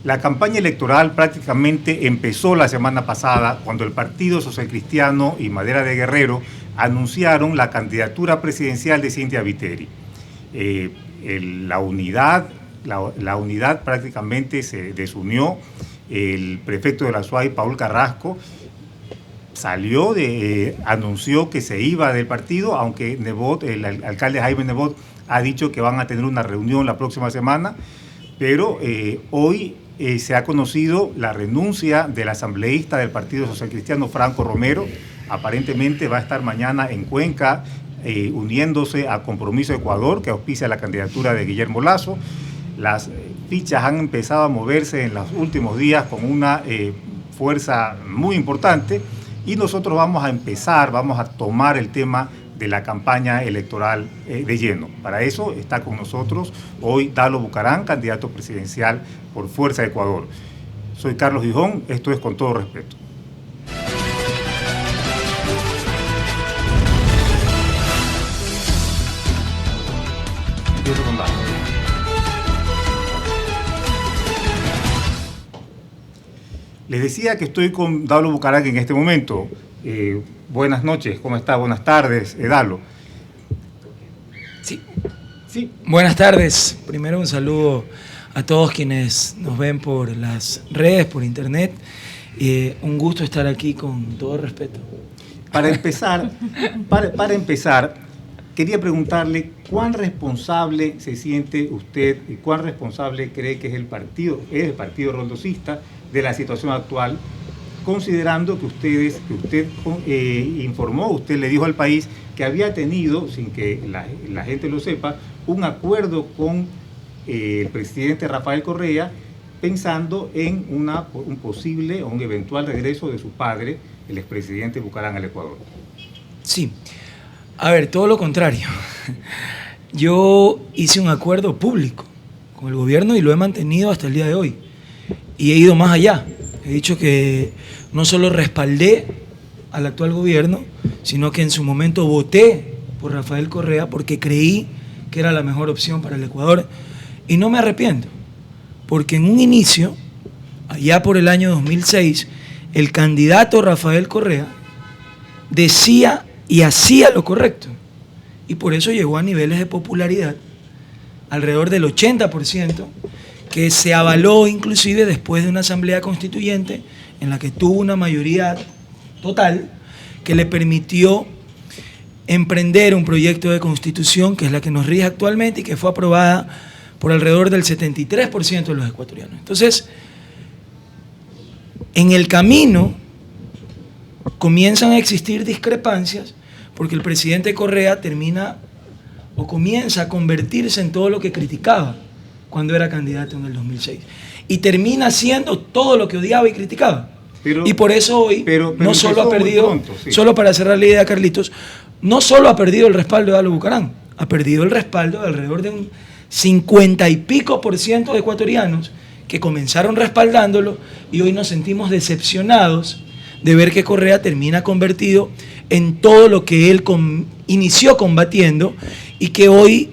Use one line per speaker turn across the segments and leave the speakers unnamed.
La campaña electoral prácticamente empezó la semana pasada cuando el Partido Social Cristiano y Madera de Guerrero anunciaron la candidatura presidencial de Cynthia Viteri. La unidad prácticamente se desunió. El prefecto de la SUAY, Paul Carrasco, anunció que se iba del partido, aunque Nebot, el alcalde Jaime Nebot, ha dicho que van a tener una reunión la próxima semana, pero hoy se ha conocido la renuncia del asambleísta del Partido Social Cristiano, Franco Romero. Aparentemente va a estar mañana en Cuenca, uniéndose a Compromiso Ecuador, que auspicia la candidatura de Guillermo Lasso. Las fichas han empezado a moverse en los últimos días con una fuerza muy importante, y nosotros vamos a tomar el tema de la campaña electoral de lleno. Para eso está con nosotros hoy Dalo Bucaram, candidato presidencial por Fuerza de Ecuador. Soy Carlos Gijón, esto es Con Todo Respeto. Empiezo con Dalo. Les decía que estoy con Dalo Bucaram en este momento. Buenas noches, ¿cómo está? Buenas tardes, Dalo.
Sí. Buenas tardes. Primero un saludo a todos quienes nos ven por las redes, por internet. Un gusto estar aquí con todo respeto.
Para empezar, quería preguntarle cuán responsable se siente usted y cuán responsable cree que es el partido rondocista de la situación actual, considerando que usted informó, usted le dijo al país que había tenido, sin que la gente lo sepa, un acuerdo con el presidente Rafael Correa, pensando en un posible o un eventual regreso de su padre, el expresidente Bucaram, al Ecuador.
Sí, a ver, todo lo contrario. Yo hice un acuerdo público con el gobierno y lo he mantenido hasta el día de hoy. Y he ido más allá. He dicho que no solo respaldé al actual gobierno, sino que en su momento voté por Rafael Correa porque creí que era la mejor opción para el Ecuador. Y no me arrepiento, porque en un inicio, allá por el año 2006, el candidato Rafael Correa decía y hacía lo correcto. Y por eso llegó a niveles de popularidad, alrededor del 80%, que se avaló inclusive después de una asamblea constituyente en la que tuvo una mayoría total que le permitió emprender un proyecto de constitución que es la que nos rige actualmente y que fue aprobada por alrededor del 73% de los ecuatorianos. Entonces, en el camino comienzan a existir discrepancias porque el presidente Correa comienza a convertirse en todo lo que criticaba cuando era candidato en el 2006. Y termina siendo todo lo que odiaba y criticaba. Y por eso hoy no solo ha perdido, pronto, sí. Solo para cerrar la idea, Carlitos, no solo ha perdido el respaldo de Dalo Bucaram, ha perdido el respaldo de alrededor de un 50 y pico % de ecuatorianos que comenzaron respaldándolo y hoy nos sentimos decepcionados de ver que Correa termina convertido en todo lo que él inició combatiendo y que hoy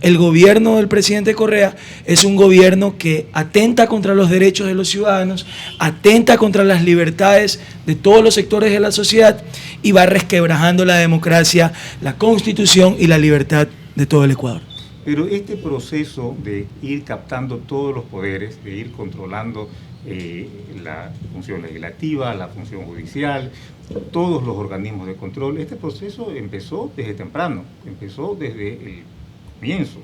el gobierno del presidente Correa es un gobierno que atenta contra los derechos de los ciudadanos, atenta contra las libertades de todos los sectores de la sociedad y va resquebrajando la democracia, la constitución y la libertad de todo el Ecuador.
Pero este proceso de ir captando todos los poderes, de ir controlando la función legislativa, la función judicial, todos los organismos de control, este proceso empezó desde temprano, empezó desde el comienzo.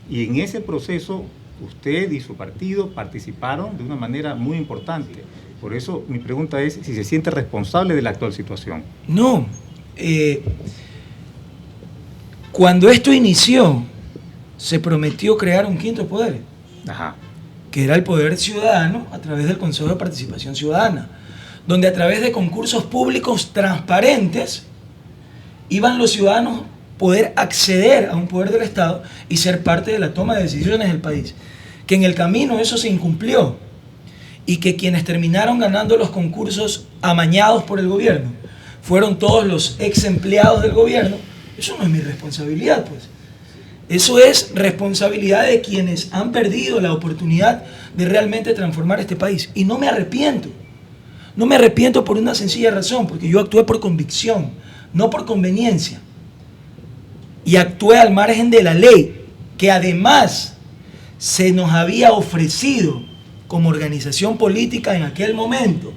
Y en ese proceso usted y su partido participaron de una manera muy importante. Por eso mi pregunta es si se siente responsable de la actual situación.
No. Cuando esto inició, se prometió crear un quinto poder, que era el poder ciudadano a través del Consejo de Participación Ciudadana, donde a través de concursos públicos transparentes iban los ciudadanos poder acceder a un poder del Estado y ser parte de la toma de decisiones del país. Que en el camino eso se incumplió y que quienes terminaron ganando los concursos amañados por el gobierno fueron todos los ex empleados del gobierno. Eso no es mi responsabilidad, pues. Eso es responsabilidad de quienes han perdido la oportunidad de realmente transformar este país. Y no me arrepiento. No me arrepiento por una sencilla razón, porque yo actué por convicción, no por conveniencia. Y actué al margen de la ley, que además se nos había ofrecido como organización política en aquel momento,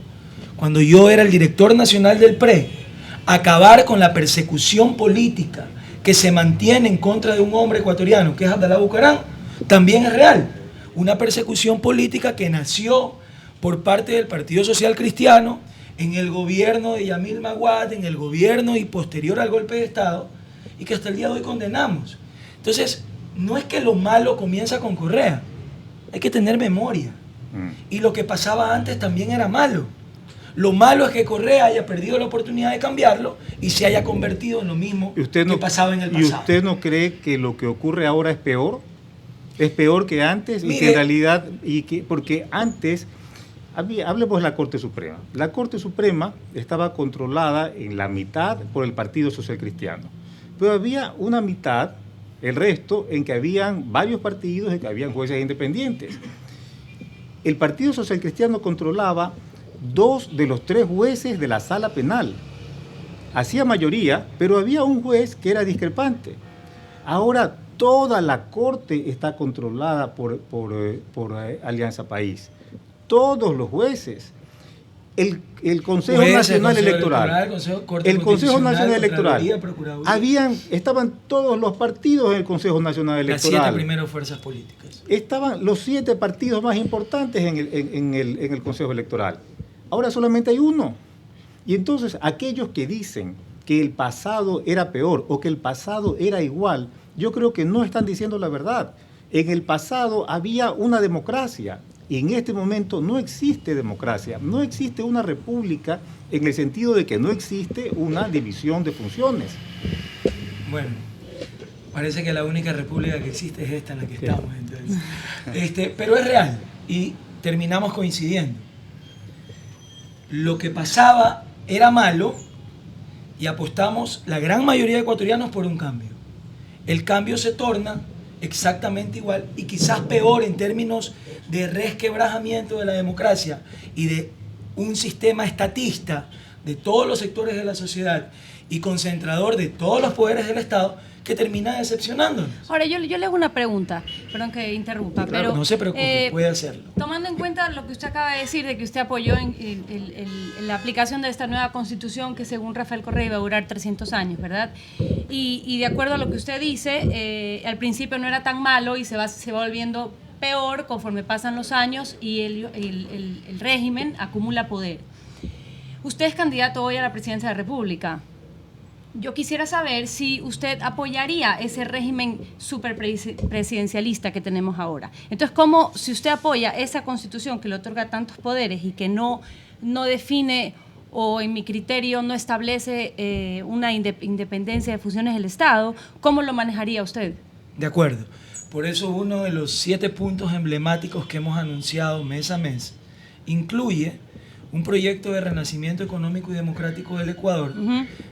cuando yo era el director nacional del PRE, acabar con la persecución política que se mantiene en contra de un hombre ecuatoriano, que es Abdalá Bucaram, también es real. Una persecución política que nació por parte del Partido Social Cristiano en el gobierno de Yamil Maguad, en el gobierno y posterior al golpe de Estado, y que hasta el día de hoy condenamos. Entonces, no es que lo malo comienza con Correa, hay que tener memoria. Y lo que pasaba antes también era malo. Lo malo es que Correa haya perdido la oportunidad de cambiarlo y se haya convertido en lo mismo que pasaba en el pasado.
¿Y usted no cree que lo que ocurre ahora es peor? ¿Es peor que antes?
Mire,
y que en realidad, porque antes, hablemos de la Corte Suprema. La Corte Suprema estaba controlada en la mitad por el Partido Social Cristiano. Pero había una mitad, el resto, en que habían varios partidos, en que habían jueces independientes. El Partido Social Cristiano controlaba 2 de los 3 jueces de la sala penal. Hacía mayoría, pero había un juez que era discrepante. Ahora toda la Corte está controlada por Alianza País. Todos los jueces. El Consejo Nacional Electoral. El Consejo Nacional Electoral. Estaban todos los partidos en el Consejo Nacional Electoral.
Las 7 primeras fuerzas políticas.
Estaban los 7 partidos más importantes en el Consejo Electoral. Ahora solamente hay uno. Y entonces aquellos que dicen que el pasado era peor o que el pasado era igual, yo creo que no están diciendo la verdad. En el pasado había una democracia y en este momento no existe democracia. No existe una república en el sentido de que no existe una división de funciones.
Bueno, parece que la única república que existe es esta en la que estamos. Entonces. Pero es real y terminamos coincidiendo. Lo que pasaba era malo y apostamos la gran mayoría de ecuatorianos por un cambio. El cambio se torna exactamente igual y quizás peor en términos de resquebrajamiento de la democracia y de un sistema estatista de todos los sectores de la sociedad y concentrador de todos los poderes del Estado que termina decepcionándonos.
Ahora, yo le hago una pregunta, perdón que interrumpa,
claro,
pero...
No se preocupe, puede hacerlo.
Tomando en cuenta lo que usted acaba de decir, de que usted apoyó en la aplicación de esta nueva Constitución que según Rafael Correa iba a durar 300 años, ¿verdad? Y de acuerdo a lo que usted dice, al principio no era tan malo y se va volviendo peor conforme pasan los años y el régimen acumula poder. Usted es candidato hoy a la presidencia de la República. Yo quisiera saber si usted apoyaría ese régimen superpresidencialista que tenemos ahora. Entonces, ¿cómo, si usted apoya esa Constitución que le otorga tantos poderes y que no define o en mi criterio no establece una independencia de funciones del Estado, cómo lo manejaría usted?
De acuerdo. Por eso uno de los 7 puntos emblemáticos que hemos anunciado mes a mes incluye un proyecto de renacimiento económico y democrático del Ecuador,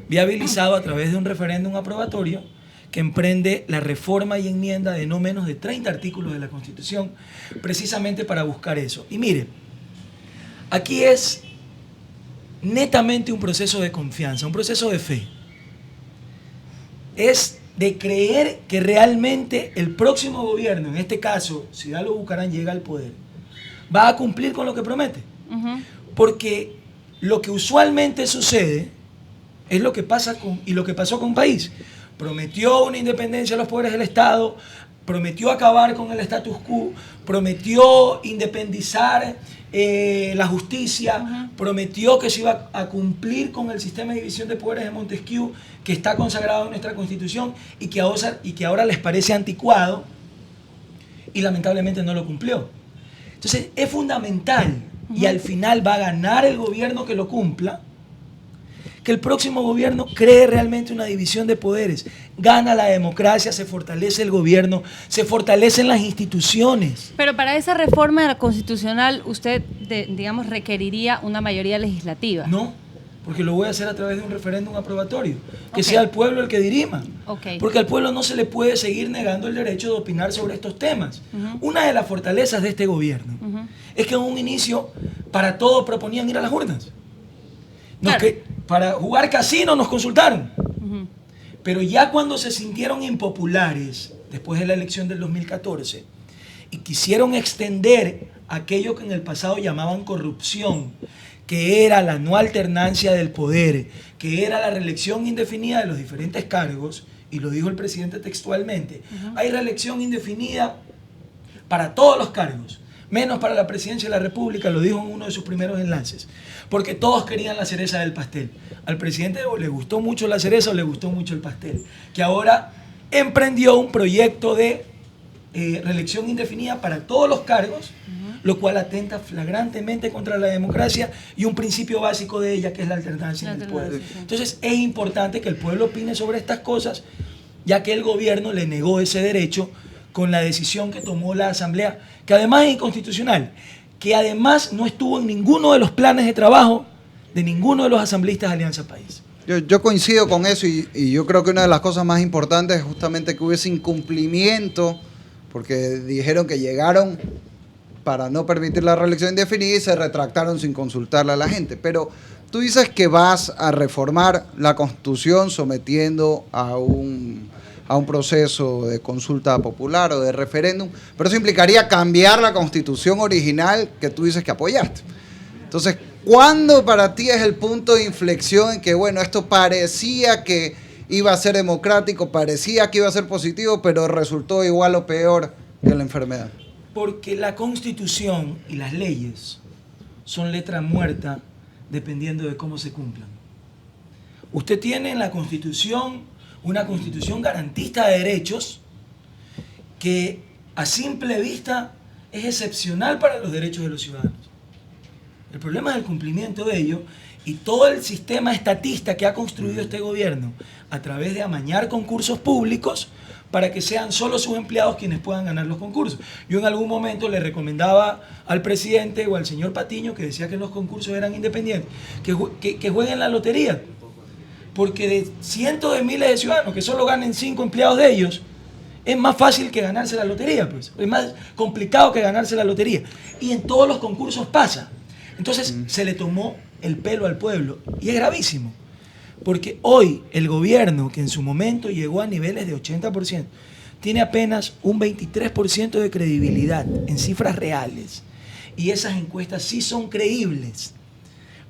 viabilizado a través de un referéndum aprobatorio que emprende la reforma y enmienda de no menos de 30 artículos de la Constitución, precisamente para buscar eso. Y mire, aquí es netamente un proceso de confianza, un proceso de fe. Es de creer que realmente el próximo gobierno, en este caso, si Abdalá Bucaram llega al poder, va a cumplir con lo que promete. Porque lo que usualmente sucede es lo que pasa lo que pasó con un país. Prometió una independencia de los poderes del Estado, prometió acabar con el status quo, prometió independizar la justicia, prometió que se iba a cumplir con el sistema de división de poderes de Montesquieu, que está consagrado en nuestra Constitución y que ahora les parece anticuado, y lamentablemente no lo cumplió. Entonces es fundamental, y al final va a ganar el gobierno que lo cumpla, que el próximo gobierno cree realmente una división de poderes, gana la democracia, se fortalece el gobierno, se fortalecen las instituciones.
Pero para esa reforma constitucional usted, digamos, requeriría una mayoría legislativa.
No, porque lo voy a hacer a través de un referéndum aprobatorio, que sea el pueblo el que dirima. Porque al pueblo no se le puede seguir negando el derecho de opinar sobre estos temas. Una de las fortalezas de este gobierno es que en un inicio para todo proponían ir a las urnas. Para jugar casino nos consultaron. Pero ya cuando se sintieron impopulares después de la elección del 2014 y quisieron extender aquello que en el pasado llamaban corrupción, que era la no alternancia del poder, que era la reelección indefinida de los diferentes cargos, y lo dijo el presidente textualmente, hay reelección indefinida para todos los cargos, menos para la presidencia de la República, lo dijo en uno de sus primeros enlaces, porque todos querían la cereza del pastel. Al presidente o le gustó mucho la cereza o le gustó mucho el pastel, que ahora emprendió un proyecto de reelección indefinida para todos los cargos, lo cual atenta flagrantemente contra la democracia y un principio básico de ella, que es la alternancia del poder. Entonces es importante que el pueblo opine sobre estas cosas, ya que el gobierno le negó ese derecho con la decisión que tomó la Asamblea, que además es inconstitucional, que además no estuvo en ninguno de los planes de trabajo de ninguno de los asambleístas de Alianza País.
Yo coincido con eso y yo creo que una de las cosas más importantes es justamente que hubiese incumplimiento, porque dijeron que llegaron para no permitir la reelección indefinida y se retractaron sin consultarle a la gente. Pero tú dices que vas a reformar la Constitución sometiendo a un proceso de consulta popular o de referéndum, pero eso implicaría cambiar la Constitución original que tú dices que apoyaste. Entonces, ¿cuándo para ti es el punto de inflexión en que, bueno, esto parecía que iba a ser democrático, parecía que iba a ser positivo, pero resultó igual o peor que la enfermedad?
Porque la Constitución y las leyes son letra muerta dependiendo de cómo se cumplan. Usted tiene en la Constitución una Constitución garantista de derechos que a simple vista es excepcional para los derechos de los ciudadanos. El problema es el cumplimiento de ello y todo el sistema estatista que ha construido este gobierno a través de amañar concursos públicos para que sean solo sus empleados quienes puedan ganar los concursos. Yo en algún momento le recomendaba al presidente o al señor Patiño, que decía que los concursos eran independientes, que jueguen la lotería, porque de cientos de miles de ciudadanos que solo ganen 5 empleados de ellos, es más fácil que ganarse la lotería, pues. Es más complicado que ganarse la lotería. Y en todos los concursos pasa. Entonces se le tomó el pelo al pueblo y es gravísimo. Porque hoy el gobierno, que en su momento llegó a niveles de 80%, tiene apenas un 23% de credibilidad en cifras reales. Y esas encuestas sí son creíbles,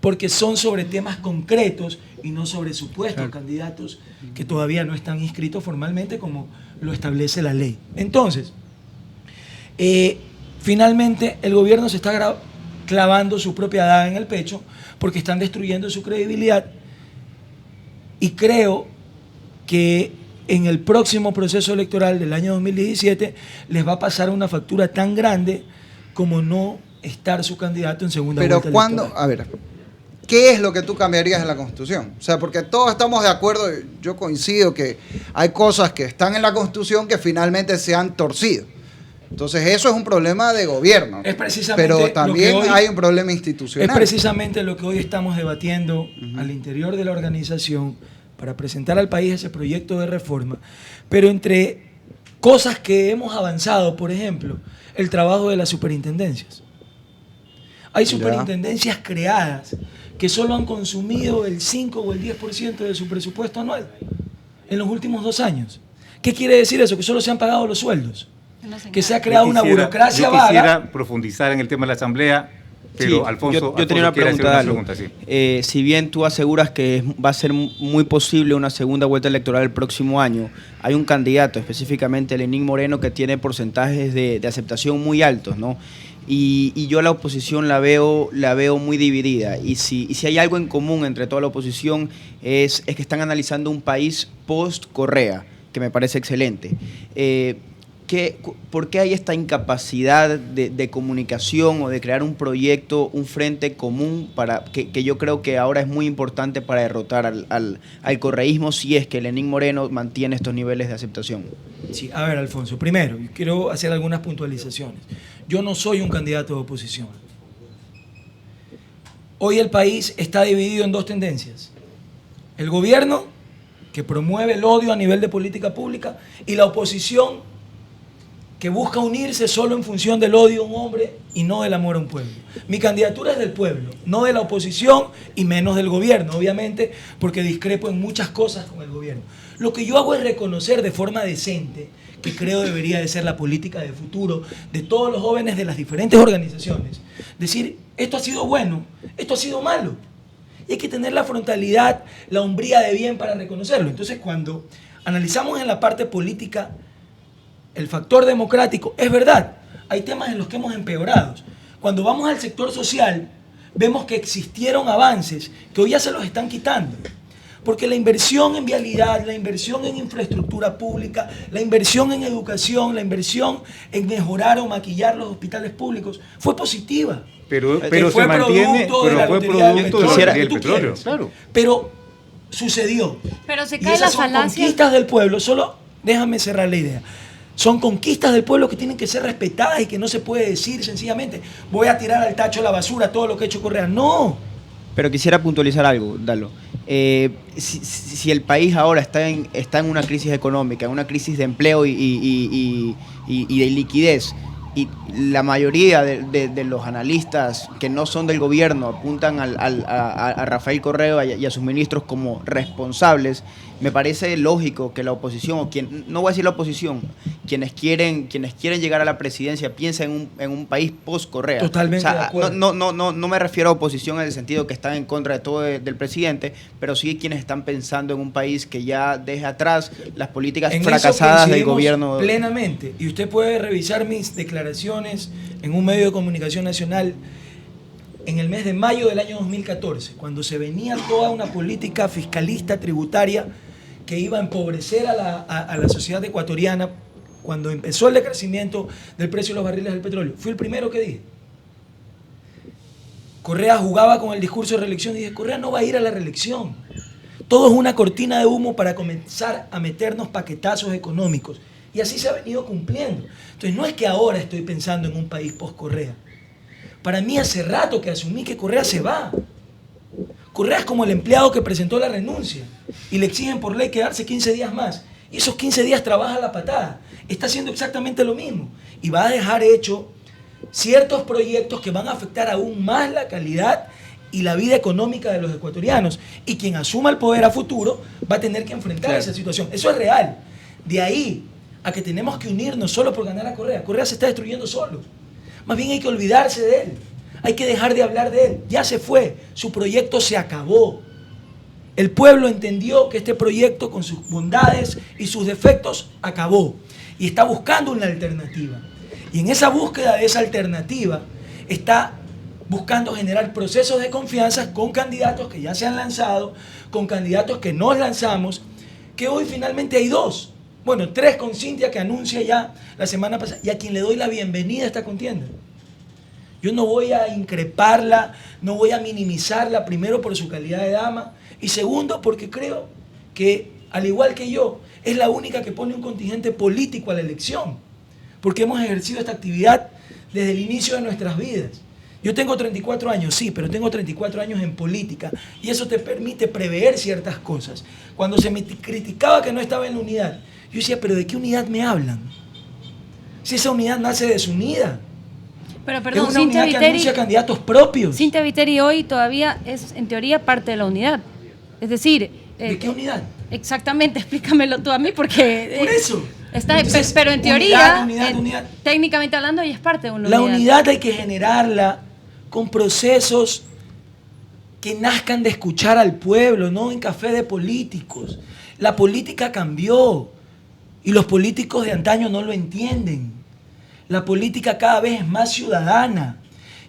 porque son sobre temas concretos y no sobre supuestos candidatos que todavía no están inscritos formalmente como lo establece la ley. Entonces, finalmente el gobierno se está clavando su propia daga en el pecho porque están destruyendo su credibilidad. Y creo que en el próximo proceso electoral del año 2017 les va a pasar una factura tan grande como no estar su candidato en segunda vuelta electoral.
Pero cuando, a ver, ¿qué es lo que tú cambiarías en la Constitución? O sea, porque todos estamos de acuerdo, yo coincido que hay cosas que están en la Constitución que finalmente se han torcido. Entonces eso es un problema de gobierno,
es precisamente
pero también
hoy,
hay un problema institucional.
Es precisamente lo que hoy estamos debatiendo al interior de la organización para presentar al país ese proyecto de reforma. Pero entre cosas que hemos avanzado, por ejemplo, el trabajo de las superintendencias. Hay superintendencias creadas que solo han consumido el 5 o el 10% de su presupuesto anual en los últimos 2 años. ¿Qué quiere decir eso? Que solo se han pagado los sueldos. Que se ha creado una burocracia vaga.
Yo quisiera profundizar en el tema de la Asamblea, pero sí, Alfonso,
yo tenía una pregunta. Sí. Si bien tú aseguras que va a ser muy posible una segunda vuelta electoral el próximo año, hay un candidato, específicamente Lenín Moreno, que tiene porcentajes de aceptación muy altos, ¿no? Y yo la oposición la veo muy dividida. Y si hay algo en común entre toda la oposición es que están analizando un país post-Correa, que me parece excelente. ¿Por qué hay esta incapacidad de comunicación o de crear un proyecto, un frente común que yo creo que ahora es muy importante para derrotar al correísmo si es que Lenín Moreno mantiene estos niveles de aceptación?
Sí, a ver, Alfonso, primero, quiero hacer algunas puntualizaciones. Yo no soy un candidato de oposición. Hoy el país está dividido en dos tendencias. El gobierno, que promueve el odio a nivel de política pública, y la oposición, que busca unirse solo en función del odio a un hombre y no del amor a un pueblo. Mi candidatura es del pueblo, no de la oposición y menos del gobierno, obviamente, porque discrepo en muchas cosas con el gobierno. Lo que yo hago es reconocer de forma decente, que creo debería de ser la política de futuro de todos los jóvenes de las diferentes organizaciones, decir, esto ha sido bueno, esto ha sido malo. Y hay que tener la frontalidad, la hombría de bien para reconocerlo. Entonces, cuando analizamos en la parte política el factor democrático, es verdad, hay temas en los que hemos empeorado. Cuando vamos al sector social, vemos que existieron avances que hoy ya se los están quitando. Porque la inversión en vialidad, la inversión en infraestructura pública, la inversión en educación, la inversión en mejorar o maquillar los hospitales públicos fue positiva.
Pero
fue
se mantiene,
producto de
pero
la
fue
lotería del
producto
petróleo,
del
que tú
petróleo.
quieras.
Claro.
Pero sucedió.
Pero se
Y
cae la
esas son
falacia.
conquistas del pueblo. Solo déjame cerrar la idea. Son conquistas del pueblo que tienen que ser respetadas y que no se puede decir sencillamente voy a tirar al tacho la basura todo lo que ha hecho Correa. No.
Pero quisiera puntualizar algo, Dalo. Si el país ahora está en una crisis económica, en una crisis de empleo y de liquidez, y la mayoría de los analistas que no son del gobierno apuntan a Rafael Correa y a sus ministros como responsables, me parece lógico que la oposición, o no voy a decir la oposición, quienes quieren llegar a la presidencia piensen en un país post-Correa.
Totalmente
O sea,
de acuerdo.
no me refiero a oposición en el sentido que están en contra de todo del presidente, pero sí quienes están pensando en un país que ya deje atrás las políticas
En
fracasadas
eso
del
coincidimos
gobierno.
plenamente. Y usted puede revisar mis declaraciones en un medio de comunicación nacional en el mes de mayo del año 2014, cuando se venía toda una política fiscalista tributaria que iba a empobrecer a la sociedad ecuatoriana, cuando empezó el decrecimiento del precio de los barriles del petróleo. Fui el primero que dije. Correa jugaba con el discurso de reelección y dije, Correa no va a ir a la reelección. Todo es una cortina de humo para comenzar a meternos paquetazos económicos. Y así se ha venido cumpliendo. Entonces no es que ahora estoy pensando en un país post-Correa. Para mí hace rato que asumí que Correa se va. Correa es como el empleado que presentó la renuncia y le exigen por ley quedarse 15 días más. Y esos 15 días trabaja a la patada. Está haciendo exactamente lo mismo. Y va a dejar hecho ciertos proyectos que van a afectar aún más la calidad y la vida económica de los ecuatorianos. Y quien asuma el poder a futuro va a tener que enfrentar esa situación. Eso es real. De ahí a que tenemos que unirnos solo por ganar a Correa. Correa se está destruyendo solo. Más bien hay que olvidarse de él. Hay que dejar de hablar de él. Ya se fue. Su proyecto se acabó. El pueblo entendió que este proyecto, con sus bondades y sus defectos, acabó. Y está buscando una alternativa. Y en esa búsqueda de esa alternativa está buscando generar procesos de confianza con candidatos que ya se han lanzado, con candidatos que nos lanzamos, que hoy finalmente hay dos. Bueno, tres con Cintia, que anuncia ya la semana pasada, y a quien le doy la bienvenida a esta contienda. Yo no voy a increparla, no voy a minimizarla, primero por su calidad de dama, y segundo porque creo que, al igual que yo, es la única que pone un contingente político a la elección, porque hemos ejercido esta actividad desde el inicio de nuestras vidas. Yo tengo 34 años, sí, pero tengo 34 años en política, y eso te permite prever ciertas cosas. Cuando se me criticaba que no estaba en la unidad, yo decía, ¿pero de qué unidad me hablan? Si esa unidad nace desunida.
Pero
Es
perdón,
una
Cintia
unidad que anuncia
Viteri,
candidatos propios.
Cintia Viteri hoy todavía es, en teoría, parte de la unidad. Es decir...
¿De qué unidad?
Exactamente, explícamelo tú a mí porque...
Por eso.
Está,
Entonces,
pero en teoría,
unidad.
técnicamente hablando, ella es parte de una
La
unidad.
unidad hay que generarla con procesos que nazcan de escuchar al pueblo, no en café de políticos. La política cambió y los políticos de antaño no lo entienden. La política cada vez es más ciudadana.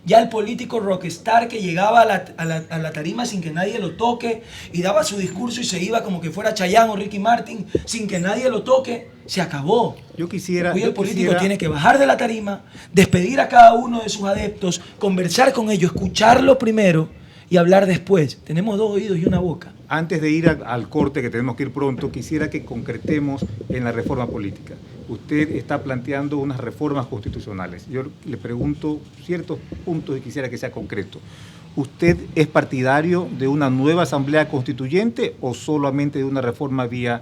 Ya el político rockstar que llegaba a la tarima sin que nadie lo toque y daba su discurso y se iba como que fuera Chayanne o Ricky Martin sin que nadie lo toque, se acabó. Hoy el político tiene que bajar de la tarima, despedir a cada uno de sus adeptos, conversar con ellos, escucharlo primero y hablar después. Tenemos dos oídos y una boca.
Antes de ir al corte, que tenemos que ir pronto, quisiera que concretemos en la reforma política. Usted está planteando unas reformas constitucionales. Yo le pregunto ciertos puntos y quisiera que sea concreto. ¿usted es partidario de una nueva asamblea constituyente o solamente de una reforma vía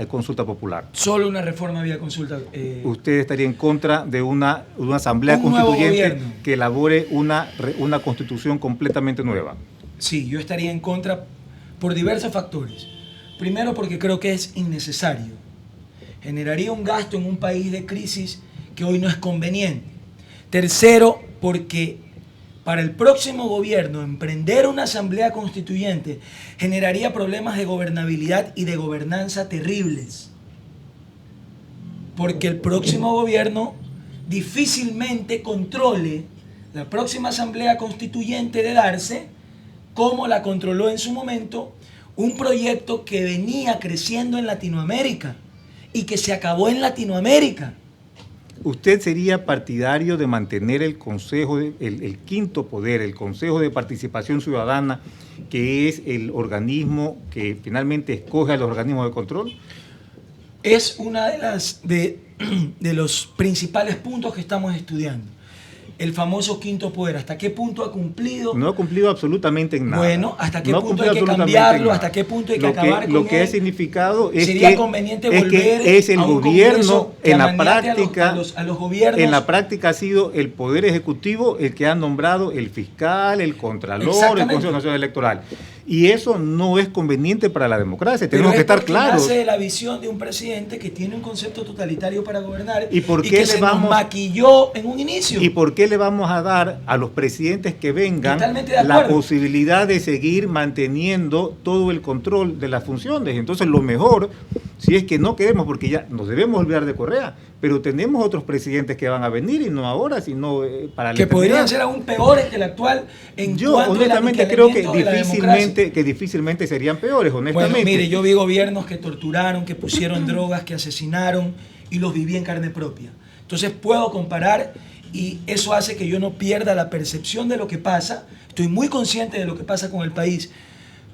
consulta popular?
Solo una reforma vía consulta.
¿Usted estaría en contra de una asamblea
Un nuevo
constituyente
gobierno
que elabore una constitución completamente nueva?
Sí, yo estaría en contra por diversos factores. Primero, porque creo que es innecesario. Generaría un gasto en un país de crisis que hoy no es conveniente. Tercero, porque para el próximo gobierno emprender una asamblea constituyente generaría problemas de gobernabilidad y de gobernanza terribles. Porque el próximo gobierno difícilmente controle la próxima asamblea constituyente de darse, como la controló en su momento, un proyecto que venía creciendo en Latinoamérica y que se acabó en Latinoamérica.
¿Usted sería partidario de mantener el Consejo, el quinto poder, el Consejo de Participación Ciudadana, que es el organismo que finalmente escoge a los organismos de control?
Es una de los principales puntos que estamos estudiando. El famoso quinto poder, ¿hasta qué punto ha cumplido?
No ha cumplido absolutamente en nada.
Bueno, ¿hasta qué
No ha
punto hay que
cumplido
cambiarlo? ¿Hasta qué punto hay que acabar con él?
Lo que ha significado es
Sería
que
conveniente
es
volver
que es el
a un
gobierno
Congreso que
en la
amaniate
práctica,
a los gobiernos.
en la práctica ha sido el Poder Ejecutivo el que ha nombrado el fiscal, el contralor, el
Exactamente.
Consejo Nacional Electoral. Y eso no es conveniente para la democracia, tenemos
Pero
que estar
porque
claros.
nace de la visión de un presidente que tiene un concepto totalitario para gobernar
¿Y por qué
que
le
se
vamos-
nos maquilló en un inicio.
¿Y por qué le vamos a dar a los presidentes que vengan
Totalmente de
la
acuerdo.
posibilidad de seguir manteniendo todo el control de las funciones? Entonces lo mejor, si es que no queremos, porque ya nos debemos olvidar de Correa, pero tenemos otros presidentes que van a venir y no ahora, sino para la
que podrían
eternidad.
ser aún peores que el actual en
Yo
cuanto al
honestamente creo que
aniquilamiento de la democracia.
difícilmente serían peores, honestamente.
Bueno, mire, yo vi gobiernos que torturaron, que pusieron drogas, que asesinaron y los viví en carne propia. Entonces puedo comparar y eso hace que yo no pierda la percepción de lo que pasa. Estoy muy consciente de lo que pasa con el país,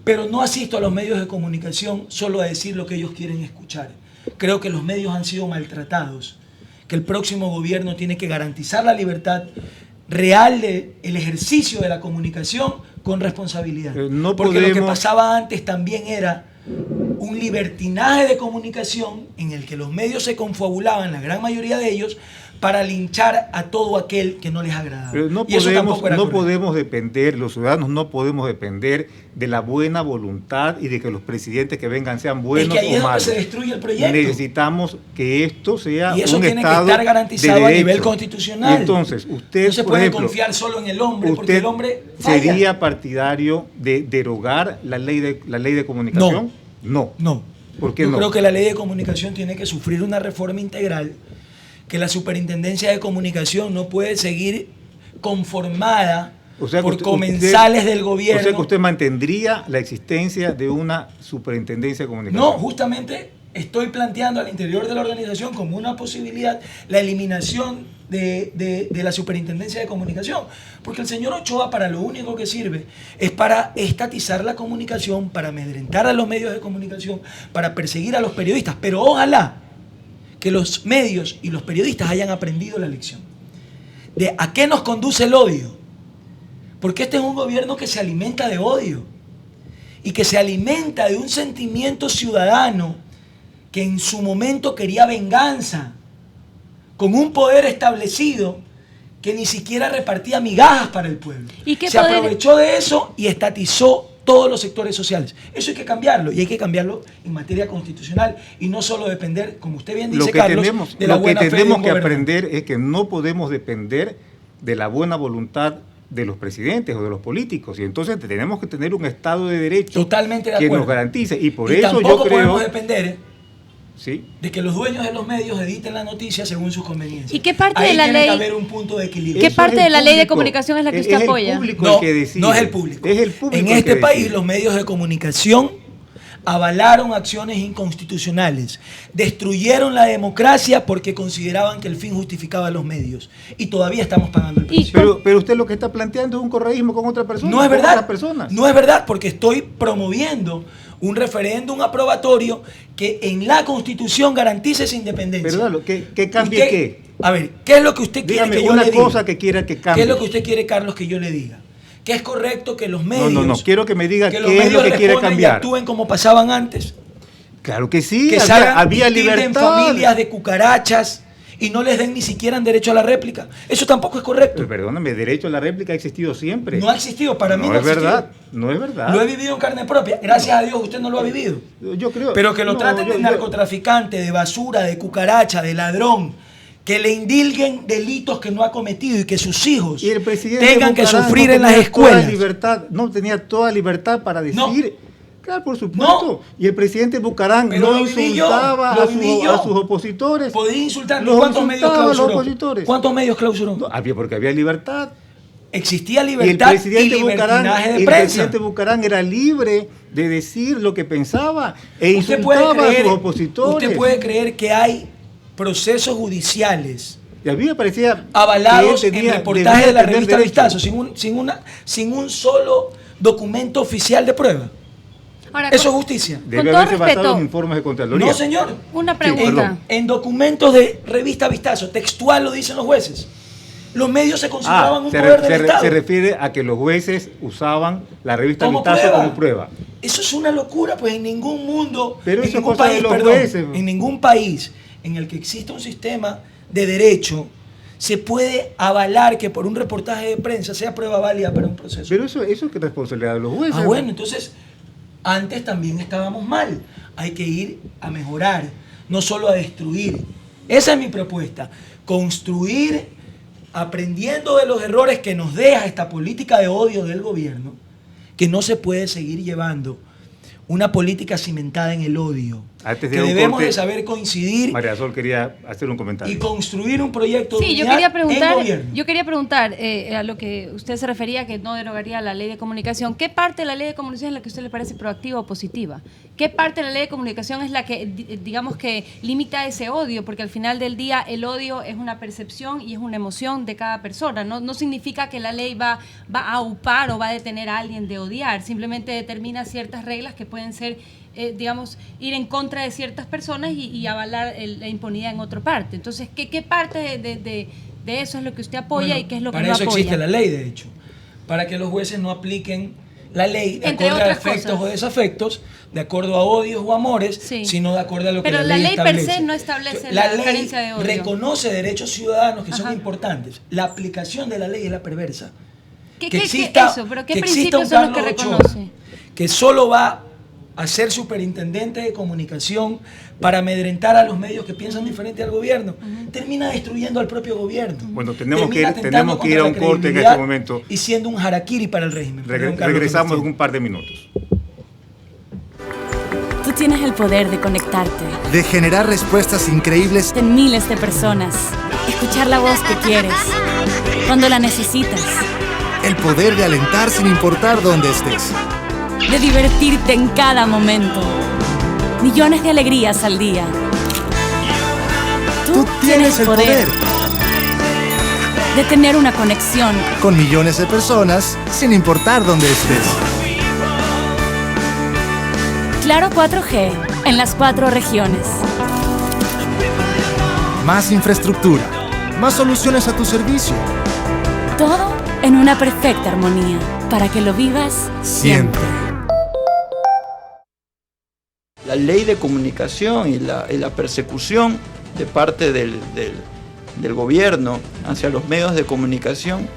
pero no asisto a los medios de comunicación solo a decir lo que ellos quieren escuchar. Creo que los medios han sido maltratados, que el próximo gobierno tiene que garantizar la libertad real del ejercicio de la comunicación con responsabilidad.
No
Porque lo que
podemos-
pasaba antes también era un libertinaje de comunicación en el que los medios se confabulaban, la gran mayoría de ellos, para linchar a todo aquel que no les agradaba.
Pero no
Y eso tampoco era
no
correcto.
podemos depender, los ciudadanos no podemos depender de la buena voluntad y de que los presidentes que vengan sean buenos
es que ahí
o
es donde
malos.
se destruye el proyecto.
Necesitamos que esto sea
Y eso
un
tiene que
estado
estar garantizado
de
a
derecho.
nivel constitucional.
Entonces, usted,
No se
por
puede
ejemplo,
confiar solo en el hombre, porque
¿usted
el hombre falla.
sería partidario de derogar la ley de comunicación? No.
No.
¿Por qué
Yo
no?
creo que la ley de comunicación tiene que sufrir una reforma integral, que la superintendencia de comunicación no puede seguir conformada
O sea que
por
usted-
comensales del
O
gobierno.
sea que usted mantendría la existencia de una superintendencia de comunicación.
No, justamente estoy planteando al interior de la organización como una posibilidad la eliminación de la superintendencia de comunicación. Porque el señor Ochoa para lo único que sirve es para estatizar la comunicación, para amedrentar a los medios de comunicación, para perseguir a los periodistas. Pero ojalá que los medios y los periodistas hayan aprendido la lección de a qué nos conduce el odio. Porque este es un gobierno que se alimenta de odio y que se alimenta de un sentimiento ciudadano que en su momento quería venganza, con un poder establecido que ni siquiera repartía migajas para el pueblo.
¿Y qué
Se
poder-
aprovechó de eso y estatizó todos los sectores sociales. Eso hay que cambiarlo, y hay que cambiarlo en materia constitucional y no solo depender, como usted bien dice, Carlos, de la
lo que
buena fe de
tenemos
un
que
gobernante.
aprender es que no podemos depender de la buena voluntad de los presidentes o de los políticos, y entonces tenemos que tener un Estado de Derecho
Totalmente de
que
acuerdo.
nos garantice, y por
Y
eso yo
tampoco
creo...
podemos depender
¿sí?
de que los dueños de los medios editen la noticia según sus conveniencias.
¿Y qué parte
Ahí
de la
tiene
ley-
que haber un punto de equilibrio.
¿Qué
Eso
parte
es
de
el
la ley de
público.
comunicación es la que usted
Es
apoya?
el público
No,
el que decide.
no es el público.
Es el público
En
el
este
que
país
decide.
los medios de comunicación avalaron acciones inconstitucionales, destruyeron la democracia porque consideraban que el fin justificaba los medios, y todavía estamos pagando el
Y-
precio.
Pero usted lo que está planteando es un correísmo con otra persona.
No es
con
verdad.
otras personas.
No es verdad, porque estoy promoviendo un referéndum aprobatorio que en la Constitución garantice esa independencia.
Pero dalo, ¿que cambie
Usted-
qué?
A ver, ¿qué es lo que usted quiere
Dígame
que yo
una
le diga?
cosa que quiera que
¿Qué
cambie.
es lo que usted quiere, Carlos, que yo le diga? que es correcto que los medios...
No, quiero que me diga
que
qué
los
es
medios
lo que quiere
respondan y
cambiar.
actúen como pasaban antes.
Claro que sí,
Que salgan
había
y tilden
libertad.
familias de cucarachas y no les den ni siquiera derecho a la réplica. Eso tampoco es correcto.
Pues perdóname, derecho a la réplica ha existido siempre.
No ha existido, para mí
No
no ha
es
existido.
verdad, no es verdad.
Lo he vivido en carne propia. Gracias a Dios usted no lo ha vivido.
Yo creo.
Pero que lo
no,
traten de narcotraficante, de basura, de cucaracha, de ladrón, que le indilguen delitos que no ha cometido y que sus hijos
Y el presidente
tengan que
Bucaram
sufrir
no
en las
tenía toda
escuelas.
libertad, no tenía toda libertad para decir.
No.
Claro, por supuesto.
No.
Y el presidente Bucaram
Pero
no
lo viví yo,
insultaba
lo
a
viví yo.
sus opositores.
Podía insultar.
Los
¿Cuántos medios
insultaba a los
clausuró?
opositores.
¿Cuántos medios clausuró?
No, porque había libertad.
Existía
Y el
libertad y
presidente Bucaram,
libertinaje de
el
prensa.
presidente Bucaram era libre de decir lo que pensaba e
Usted puede
insultaba a
creer-
sus opositores.
Usted puede creer que hay procesos judiciales
Y a mí me parecía
avalados
que él
en reportajes
debía
de la
tener
revista
derecho.
Vistazo sin un solo documento oficial de prueba.
Ahora,
Eso es
con-
justicia.
Debe
Con todo
haberse basado
respeto.
en informes de Contraloría.
No, señor.
Una
perdón.
pregunta.
En documentos de revista Vistazo, textual lo dicen los jueces. Los medios se consideraban un poder del Estado.
Se refiere a que los jueces usaban la revista
Como
Vistazo
prueba.
como prueba.
Eso es una locura, pues en ningún mundo,
Pero
en
eso es
ningún
cosa de
país,
los
perdón,
jueces.
en ningún país en el que exista un sistema de derecho, se puede avalar que por un reportaje de prensa sea prueba válida para un proceso.
Pero eso es que responsabilidad de los jueces.
Bueno, entonces, antes también estábamos mal. Hay que ir a mejorar, no solo a destruir. Esa es mi propuesta. Construir, aprendiendo de los errores que nos deja esta política de odio del gobierno, que no se puede seguir llevando una política cimentada en el odio.
Antes de
Que
un
debemos
corte,
de saber coincidir
María Sol quería hacer un comentario.
y construir un proyecto de
Sí, yo
unidad
quería
en
preguntar,
gobierno.
a lo que usted se refería, que no derogaría la ley de comunicación. ¿Qué parte de la ley de comunicación es la que a usted le parece proactiva o positiva? ¿Qué parte de la ley de comunicación es la que, digamos, que limita ese odio? Porque al final del día el odio es una percepción y es una emoción de cada persona. No significa que la ley va a aupar o va a detener a alguien de odiar. Simplemente determina ciertas reglas que pueden ser, digamos, ir en contra de ciertas personas y avalar la impunidad en otra parte. Entonces, ¿qué parte de eso es lo que usted apoya
Bueno,
y qué es lo que
para
no
eso
apoya?
existe la ley, de hecho. Para que los jueces no apliquen la ley de
Entre
acuerdo a
otras
afectos
cosas.
o desafectos, de acuerdo a odios o amores,
Sí.
sino de acuerdo a lo
Pero
que
la
la ley
ley per
establece.
se no establece
La
la
ley
carencia de odio.
reconoce derechos ciudadanos que son
Ajá.
importantes. La aplicación de la ley es la perversa.
¿Qué
Que
eso? ¿Pero qué
que exista
principios
un
son los que
Carlos Ochoa,
reconoce?
que solo va a ser superintendente de comunicación para amedrentar a los medios que piensan diferente al gobierno, termina destruyendo al propio gobierno.
Bueno, tenemos
Termina
que ir
atentando
a un
contra la
corte en
credibilidad
este momento.
y siendo un harakiri para el régimen. Perdón, Carlos,
Regresamos en
Sebastián.
un par de minutos.
Tú tienes el poder de conectarte
De generar respuestas increíbles
en miles de personas, escuchar la voz que quieres, cuando la necesitas,
el poder de alentar sin importar dónde estés.
de divertirte en cada momento. Millones de alegrías al día.
Tú tienes el poder.
de tener una conexión
Con millones de personas sin importar dónde estés.
Claro 4G en las 4 regiones.
Más infraestructura. Más soluciones a tu servicio.
Todo en una perfecta armonía para que lo vivas siempre.
La ley de comunicación y la persecución de parte del gobierno hacia los medios de comunicación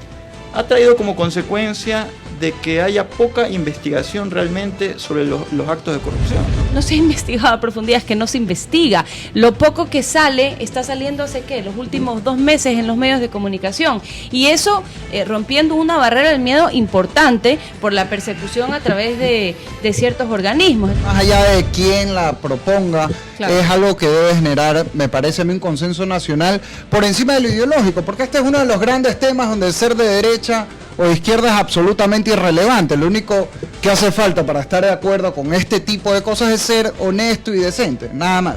ha traído como consecuencia de que haya poca investigación realmente sobre los actos de corrupción.
No se ha investigado a profundidad, es que no se investiga. Lo poco que sale, está saliendo hace ¿qué? Los últimos 2 meses en los medios de comunicación. Y eso rompiendo una barrera del miedo importante por la persecución a través de ciertos organismos.
Más allá de quién la proponga,
Claro.
es algo que debe generar, me parece a mí, un consenso nacional por encima de lo ideológico, porque este es uno de los grandes temas donde el ser de derecha o de izquierda es absolutamente irrelevante. Lo único que hace falta para estar de acuerdo con este tipo de cosas es ser honesto y decente, nada más.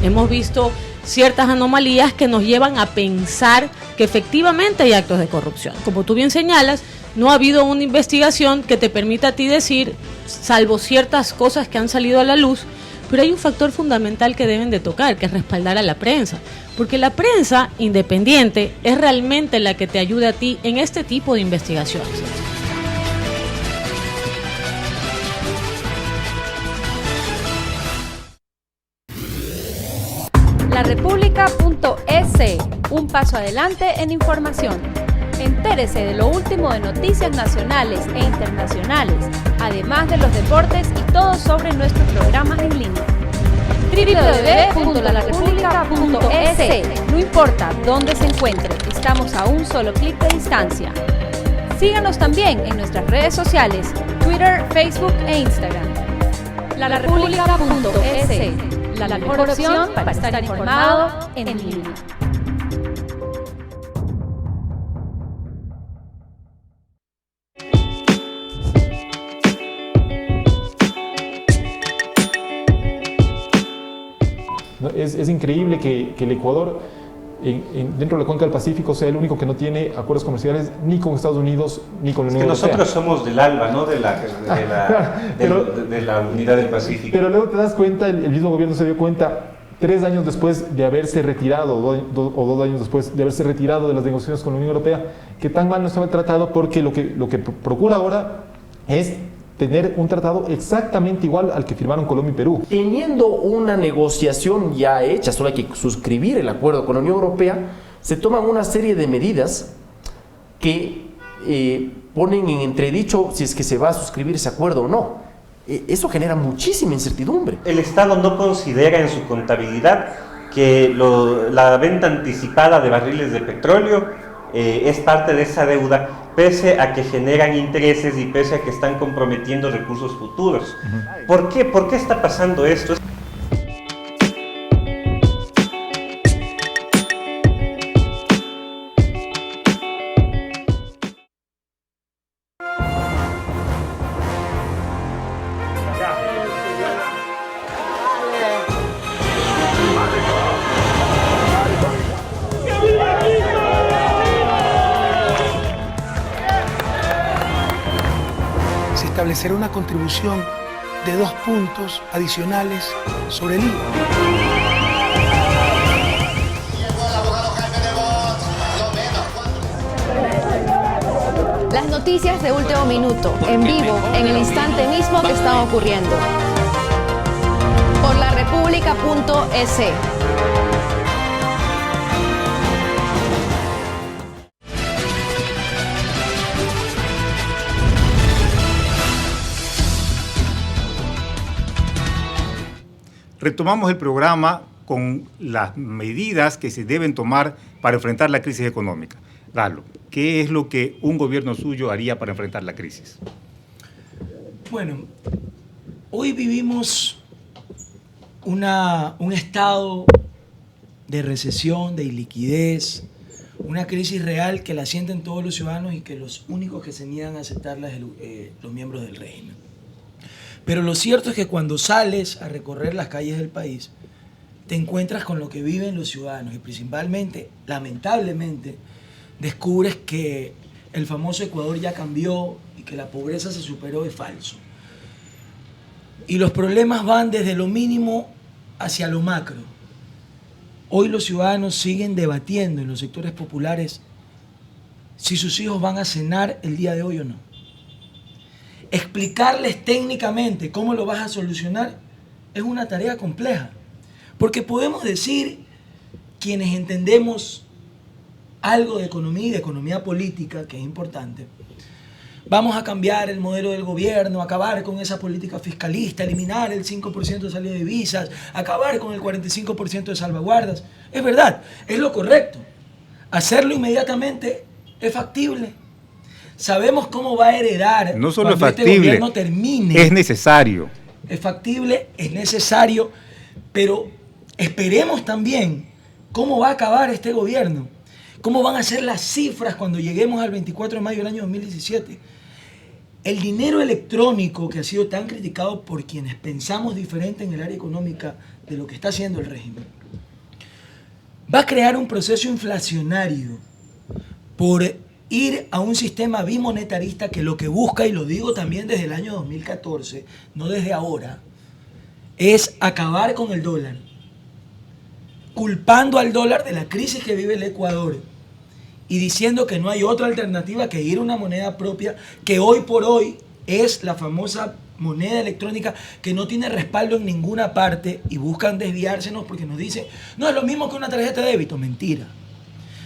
Hemos visto ciertas anomalías que nos llevan a pensar que efectivamente hay actos de corrupción. Como tú bien señalas, no ha habido una investigación que te permita a ti decir, salvo ciertas cosas que han salido a la luz, pero hay un factor fundamental que deben de tocar, que es respaldar a la prensa. Porque la prensa independiente es realmente la que te ayuda a ti en este tipo de investigaciones.
larepublica.es, un paso adelante en información. Entérese de lo último de noticias nacionales e internacionales, además de los deportes y todo sobre nuestros programas en línea. www.larepublica.es. No importa dónde se encuentre, estamos a un solo clic de distancia. Síganos también en nuestras redes sociales, Twitter, Facebook e Instagram. larepublica.es, la mejor opción para estar informado en línea.
Es increíble que el Ecuador, dentro de la cuenca del Pacífico, sea el único que no tiene acuerdos comerciales ni con Estados Unidos ni con la Unión Europea.
Nosotros somos del ALBA, ¿no? de la Unidad del Pacífico.
Pero luego te das cuenta, el mismo gobierno se dio cuenta 3 años después de haberse retirado, o 2 años después de haberse retirado de las negociaciones con la Unión Europea, que tan mal no estaba el tratado, porque lo que procura ahora es tener un tratado exactamente igual al que firmaron Colombia y Perú.
Teniendo una negociación ya hecha, solo hay que suscribir el acuerdo con la Unión Europea, se toman una serie de medidas que ponen en entredicho si es que se va a suscribir ese acuerdo o no. Eso genera muchísima incertidumbre.
El Estado no considera en su contabilidad que la venta anticipada de barriles de petróleo es parte de esa deuda, pese a que generan intereses y pese a que están comprometiendo recursos futuros. ¿Por qué? ¿Por qué está pasando esto?
Establecer una contribución de 2 puntos adicionales sobre el IVA.
Las noticias de último minuto, en vivo, en el instante mismo que están ocurriendo. Por larepublica.es.
Retomamos el programa con las medidas que se deben tomar para enfrentar la crisis económica. Galo, ¿qué es lo que un gobierno suyo haría para enfrentar la crisis?
Bueno, hoy vivimos un estado de recesión, de iliquidez, una crisis real que la sienten todos los ciudadanos y que los únicos que se niegan a aceptarla es los miembros del régimen. Pero lo cierto es que cuando sales a recorrer las calles del país, te encuentras con lo que viven los ciudadanos y principalmente, lamentablemente, descubres que el famoso Ecuador ya cambió y que la pobreza se superó es falso. Y los problemas van desde lo mínimo hacia lo macro. Hoy los ciudadanos siguen debatiendo en los sectores populares si sus hijos van a cenar el día de hoy o no. Explicarles técnicamente cómo lo vas a solucionar es una tarea compleja. Porque podemos decir, quienes entendemos algo de economía y de economía política, que es importante, vamos a cambiar el modelo del gobierno, acabar con esa política fiscalista, eliminar el 5% de salida de divisas, acabar con el 45% de salvaguardas. Es verdad, es lo correcto. Hacerlo inmediatamente es factible. Sabemos cómo va a heredar
no solo
cuando
es factible,
este gobierno termine.
Es necesario.
Es factible, es necesario, pero esperemos también cómo va a acabar este gobierno. ¿Cómo van a ser las cifras cuando lleguemos al 24 de mayo del año 2017? El dinero electrónico que ha sido tan criticado por quienes pensamos diferente en el área económica de lo que está haciendo el régimen, va a crear un proceso inflacionario por ir a un sistema bimonetarista que lo que busca, y lo digo también desde el año 2014, no desde ahora, es acabar con el dólar, culpando al dólar de la crisis que vive el Ecuador y diciendo que no hay otra alternativa que ir a una moneda propia que hoy por hoy es la famosa moneda electrónica que no tiene respaldo en ninguna parte y buscan desviársenos porque nos dicen, no, es lo mismo que una tarjeta de débito. Mentira.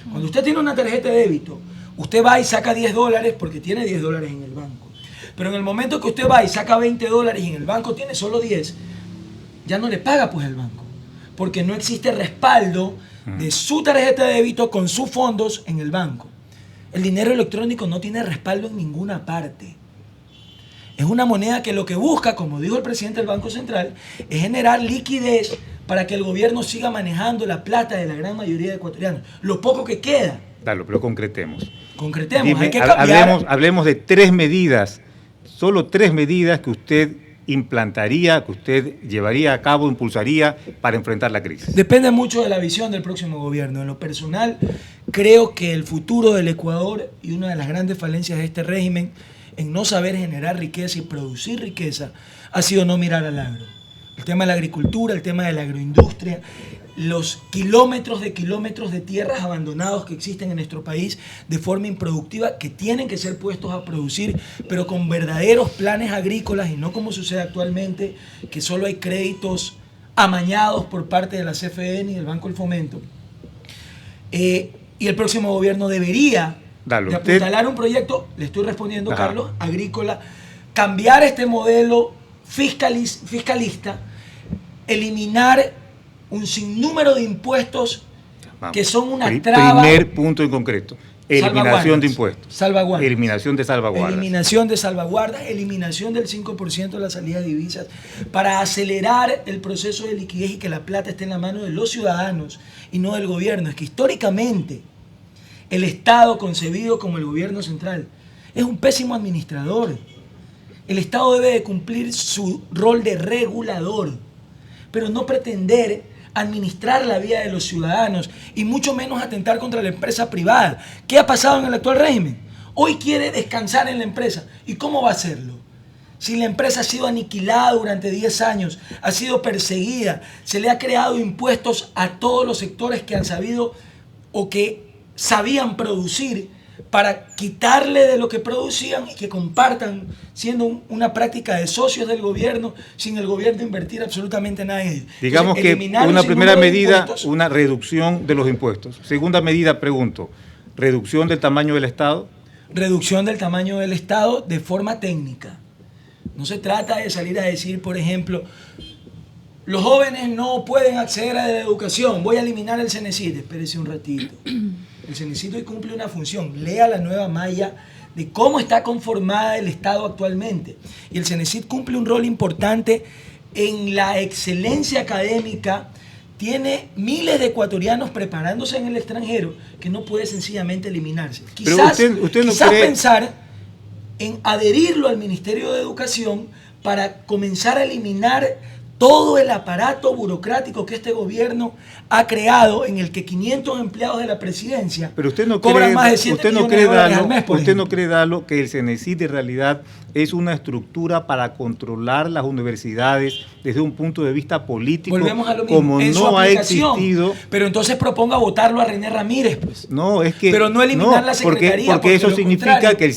Cuando usted tiene una tarjeta de débito, usted va y saca $10 porque tiene $10 en el banco. Pero en el momento que usted va y saca $20 y en el banco tiene solo 10, ya no le paga pues el banco. Porque no existe respaldo de su tarjeta de débito con sus fondos en el banco. El dinero electrónico no tiene respaldo en ninguna parte. Es una moneda que lo que busca, como dijo el presidente del Banco Central, es generar liquidez para que el gobierno siga manejando la plata de la gran mayoría de ecuatorianos. Lo poco que queda.
Dale, pero concretemos.
Concretemos,
Dime,
hay que cambiar.
hablemos de 3 medidas, solo 3 medidas que usted implantaría, que usted llevaría a cabo, impulsaría para enfrentar la crisis.
Depende mucho de la visión del próximo gobierno. En lo personal, creo que el futuro del Ecuador y una de las grandes falencias de este régimen en no saber generar riqueza y producir riqueza ha sido no mirar al agro. El tema de la agricultura, el tema de la agroindustria, los kilómetros de tierras abandonados que existen en nuestro país de forma improductiva que tienen que ser puestos a producir, pero con verdaderos planes agrícolas y no como sucede actualmente, que solo hay créditos amañados por parte de la CFN y del Banco del Fomento. Y el próximo gobierno debería de apuntalar un proyecto, le estoy respondiendo, Carlos, agrícola, cambiar este modelo fiscalista, eliminar un sinnúmero de impuestos que son una traba.
Primer punto en concreto. Eliminación de impuestos.
Salvaguardas.
Eliminación de salvaguardas.
Eliminación de salvaguardas, eliminación del 5% de la salida de divisas para acelerar el proceso de liquidez y que la plata esté en la mano de los ciudadanos y no del gobierno. Es que históricamente el Estado concebido como el gobierno central es un pésimo administrador. El Estado debe de cumplir su rol de regulador, pero no pretender administrar la vida de los ciudadanos y mucho menos atentar contra la empresa privada. ¿Qué ha pasado en el actual régimen? Hoy quiere descansar en la empresa. ¿Y cómo va a hacerlo? Si la empresa ha sido aniquilada durante 10 años, ha sido perseguida, se le ha creado impuestos a todos los sectores que han sabido o que sabían producir para quitarle de lo que producían y que compartan siendo una práctica de socios del gobierno sin el gobierno invertir absolutamente nada en ello.
Digamos
Entonces,
que una primera medida, una reducción de los impuestos. Segunda medida, pregunto, reducción del tamaño del Estado.
Reducción del tamaño del Estado de forma técnica. No se trata de salir a decir, por ejemplo, los jóvenes no pueden acceder a la educación, voy a eliminar el Cenecit. Espérese un ratito. El Cenecit hoy cumple una función. Lea la nueva malla de cómo está conformada el Estado actualmente. Y el Cenecit cumple un rol importante en la excelencia académica. Tiene miles de ecuatorianos preparándose en el extranjero que no puede sencillamente eliminarse. Quizás,
usted no
quizás
cree...
pensar en adherirlo al Ministerio de Educación para comenzar a eliminar todo el aparato burocrático que este gobierno ha creado, en el que 500 empleados de la presidencia cobran más de 7 millones de dólares al mes, por
¿Usted no cree, Dalo, que el Cenecit en realidad es una estructura para controlar las universidades desde un punto de vista político?
Volvemos a lo mismo.
Como
en
no ha existido.
Pero entonces proponga votarlo a René Ramírez, pues.
No, es que.
Pero no eliminar la secretaría.
Porque eso significa que el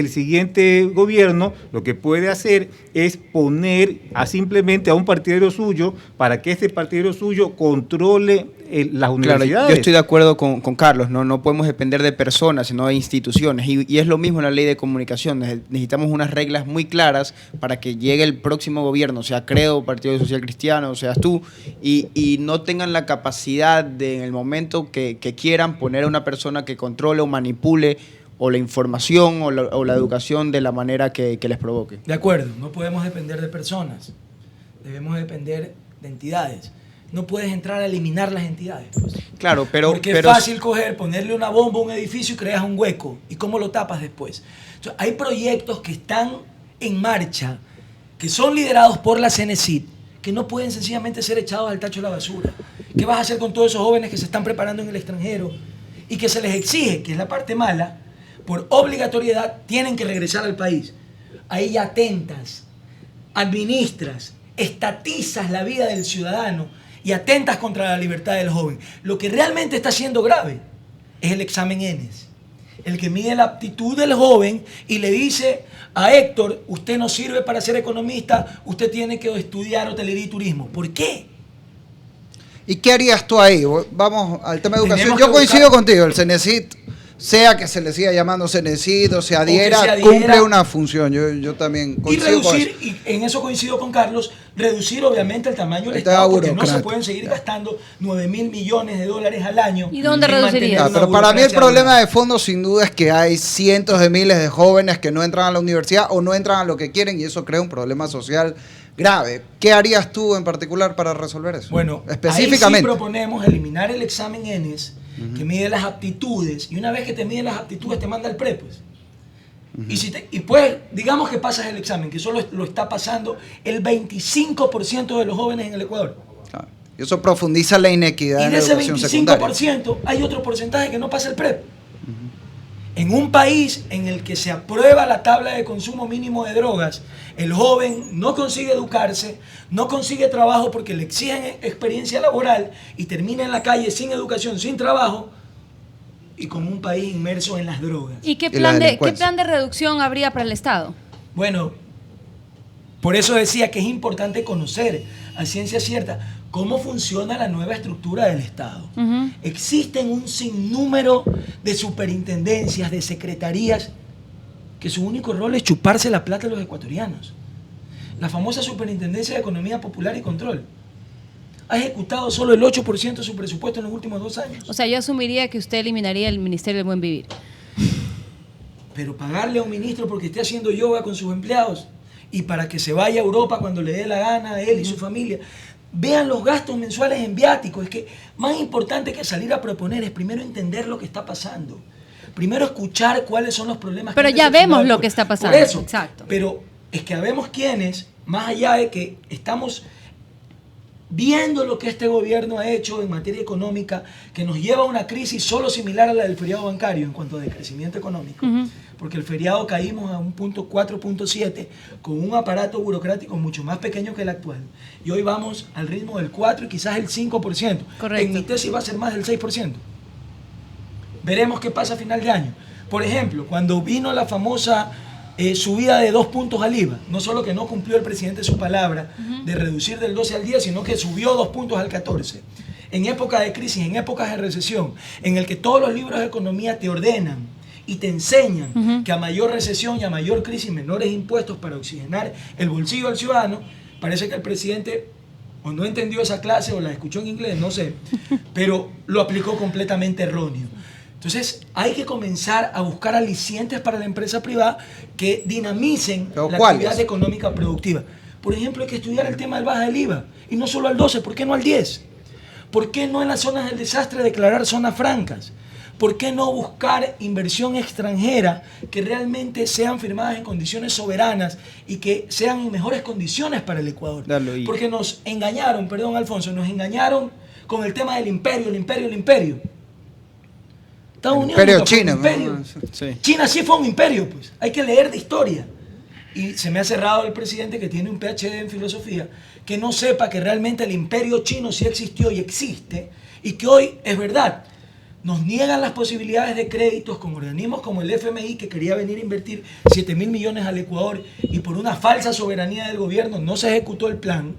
siguiente gobierno lo que puede hacer es poner simplemente a un partidario suyo para que este partidario suyo controle las universidades.
Claro, yo estoy de acuerdo con Carlos, no podemos depender de personas, sino de instituciones. Y es lo mismo en la ley de comunicación. Necesitamos unas reglas muy claras para que llegue el próximo gobierno, sea Creo, Partido Social Cristiano, seas tú, y no tengan la capacidad de, en el momento que quieran, poner a una persona que controle o manipule o la información o la educación de la manera que les provoque.
De acuerdo, no podemos depender de personas, debemos depender de entidades. No puedes entrar a eliminar las entidades, pues.
Claro,
porque es fácil ponerle una bomba a un edificio y creas un hueco. ¿Y cómo lo tapas después? Entonces, hay proyectos que están en marcha, que son liderados por la Cenecit, que no pueden sencillamente ser echados al tacho de la basura. ¿Qué vas a hacer con todos esos jóvenes que se están preparando en el extranjero y que se les exige, que es la parte mala, por obligatoriedad, tienen que regresar al país? Ahí ya atentas, administras, estatizas la vida del ciudadano y atentas contra la libertad del joven. Lo que realmente está siendo grave es el examen ENES. el que mide la aptitud del joven y le dice a Héctor, usted no sirve para ser economista, usted tiene que estudiar hotelería y turismo. ¿Por qué?
¿Y qué harías tú ahí? Vamos al tema de educación.
Tenemos
Yo
que
coincido
buscar-
contigo, el CENESID, sea que se le siga llamando CENESID o se adhiera, cumple una función. Yo también
Y
coincido con
reducir,
eso.
y en eso coincido con Carlos, reducir obviamente el tamaño del
Está
Estado, porque no se
burocrático.
pueden seguir gastando 9.000 millones de dólares al año.
¿Y dónde
en
reduciría?
mantener una
Pero para mí el
burocracia
problema de fondo sin duda es que hay cientos de miles de jóvenes que no entran a la universidad o no entran a lo que quieren y eso crea un problema social grave. ¿Qué harías tú en particular para resolver eso?
Bueno,
específicamente.
ahí sí proponemos eliminar el examen ENES, que mide las aptitudes, y una vez que te mide las aptitudes te manda el PRE, pues. Y pues, digamos que pasas el examen, que solo lo está pasando el 25% de los jóvenes en el Ecuador.
Y eso profundiza la inequidad
Y
en
de
la
ese
educación secundaria.
25% hay otro porcentaje que no pasa el PREP. En un país en el que se aprueba la tabla de consumo mínimo de drogas, el joven no consigue educarse, no consigue trabajo porque le exigen experiencia laboral y termina en la calle sin educación, sin trabajo y con un país inmerso en las drogas.
¿Y qué plan de reducción habría para el Estado?
Bueno, por eso decía que es importante conocer a ciencia cierta cómo funciona la nueva estructura del Estado. Existen un sinnúmero de superintendencias, de secretarías, que su único rol es chuparse la plata de los ecuatorianos. La famosa Superintendencia de Economía Popular y Control ha ejecutado solo el 8% de su presupuesto en los últimos 2 años.
O sea, yo asumiría que usted eliminaría el Ministerio del Buen Vivir.
Pero pagarle a un ministro porque esté haciendo yoga con sus empleados y para que se vaya a Europa cuando le dé la gana a él y su familia. Vean los gastos mensuales en viáticos. Es que más importante que salir a proponer es primero entender lo que está pasando. Primero escuchar cuáles son los problemas.
Pero
que
ya
han detonado
vemos
el
lo
pueblo.
que está pasando.
Por eso.
Exacto.
Pero es que habemos quienes, más allá de que estamos viendo lo que este gobierno ha hecho en materia económica, que nos lleva a una crisis solo similar a la del feriado bancario en cuanto a decrecimiento económico, porque el feriado caímos a un punto 4.7 con un aparato burocrático mucho más pequeño que el actual. Y hoy vamos al ritmo del 4 y quizás el 5%.
Correcto.
En mi tesis va a ser más del 6%. Veremos qué pasa a final de año. Por ejemplo, cuando vino la famosa subida de 2 puntos al IVA, no solo que no cumplió el presidente su palabra de reducir del 12 al 10, sino que subió 2 puntos al 14. En época de crisis, en épocas de recesión, en el que todos los libros de economía te ordenan y te enseñan que a mayor recesión y a mayor crisis, menores impuestos para oxigenar el bolsillo del ciudadano, parece que el presidente o no entendió esa clase o la escuchó en inglés, no sé, pero lo aplicó completamente erróneo. Entonces hay que comenzar a buscar alicientes para la empresa privada que dinamicen la actividad económica productiva. Por ejemplo, hay que estudiar el tema del baja del IVA, y no solo al 12, ¿por qué no al 10? ¿Por qué no en las zonas del desastre declarar zonas francas? ¿Por qué no buscar inversión extranjera que realmente sean firmadas en condiciones soberanas y que sean en mejores condiciones para el Ecuador? Porque nos engañaron, perdón Alfonso, nos engañaron con el tema del imperio, el imperio, el imperio. Estados Unidos
Imperio
nunca fue un
China.
imperio.
Sí.
China sí fue un imperio, pues. Hay que leer de historia. Y se me ha cerrado el presidente que tiene un PhD en filosofía, que no sepa que realmente el imperio chino sí existió y existe, y que hoy es verdad. Nos niegan las posibilidades de créditos con organismos como el FMI, que quería venir a invertir 7.000 millones al Ecuador, y por una falsa soberanía del gobierno no se ejecutó el plan.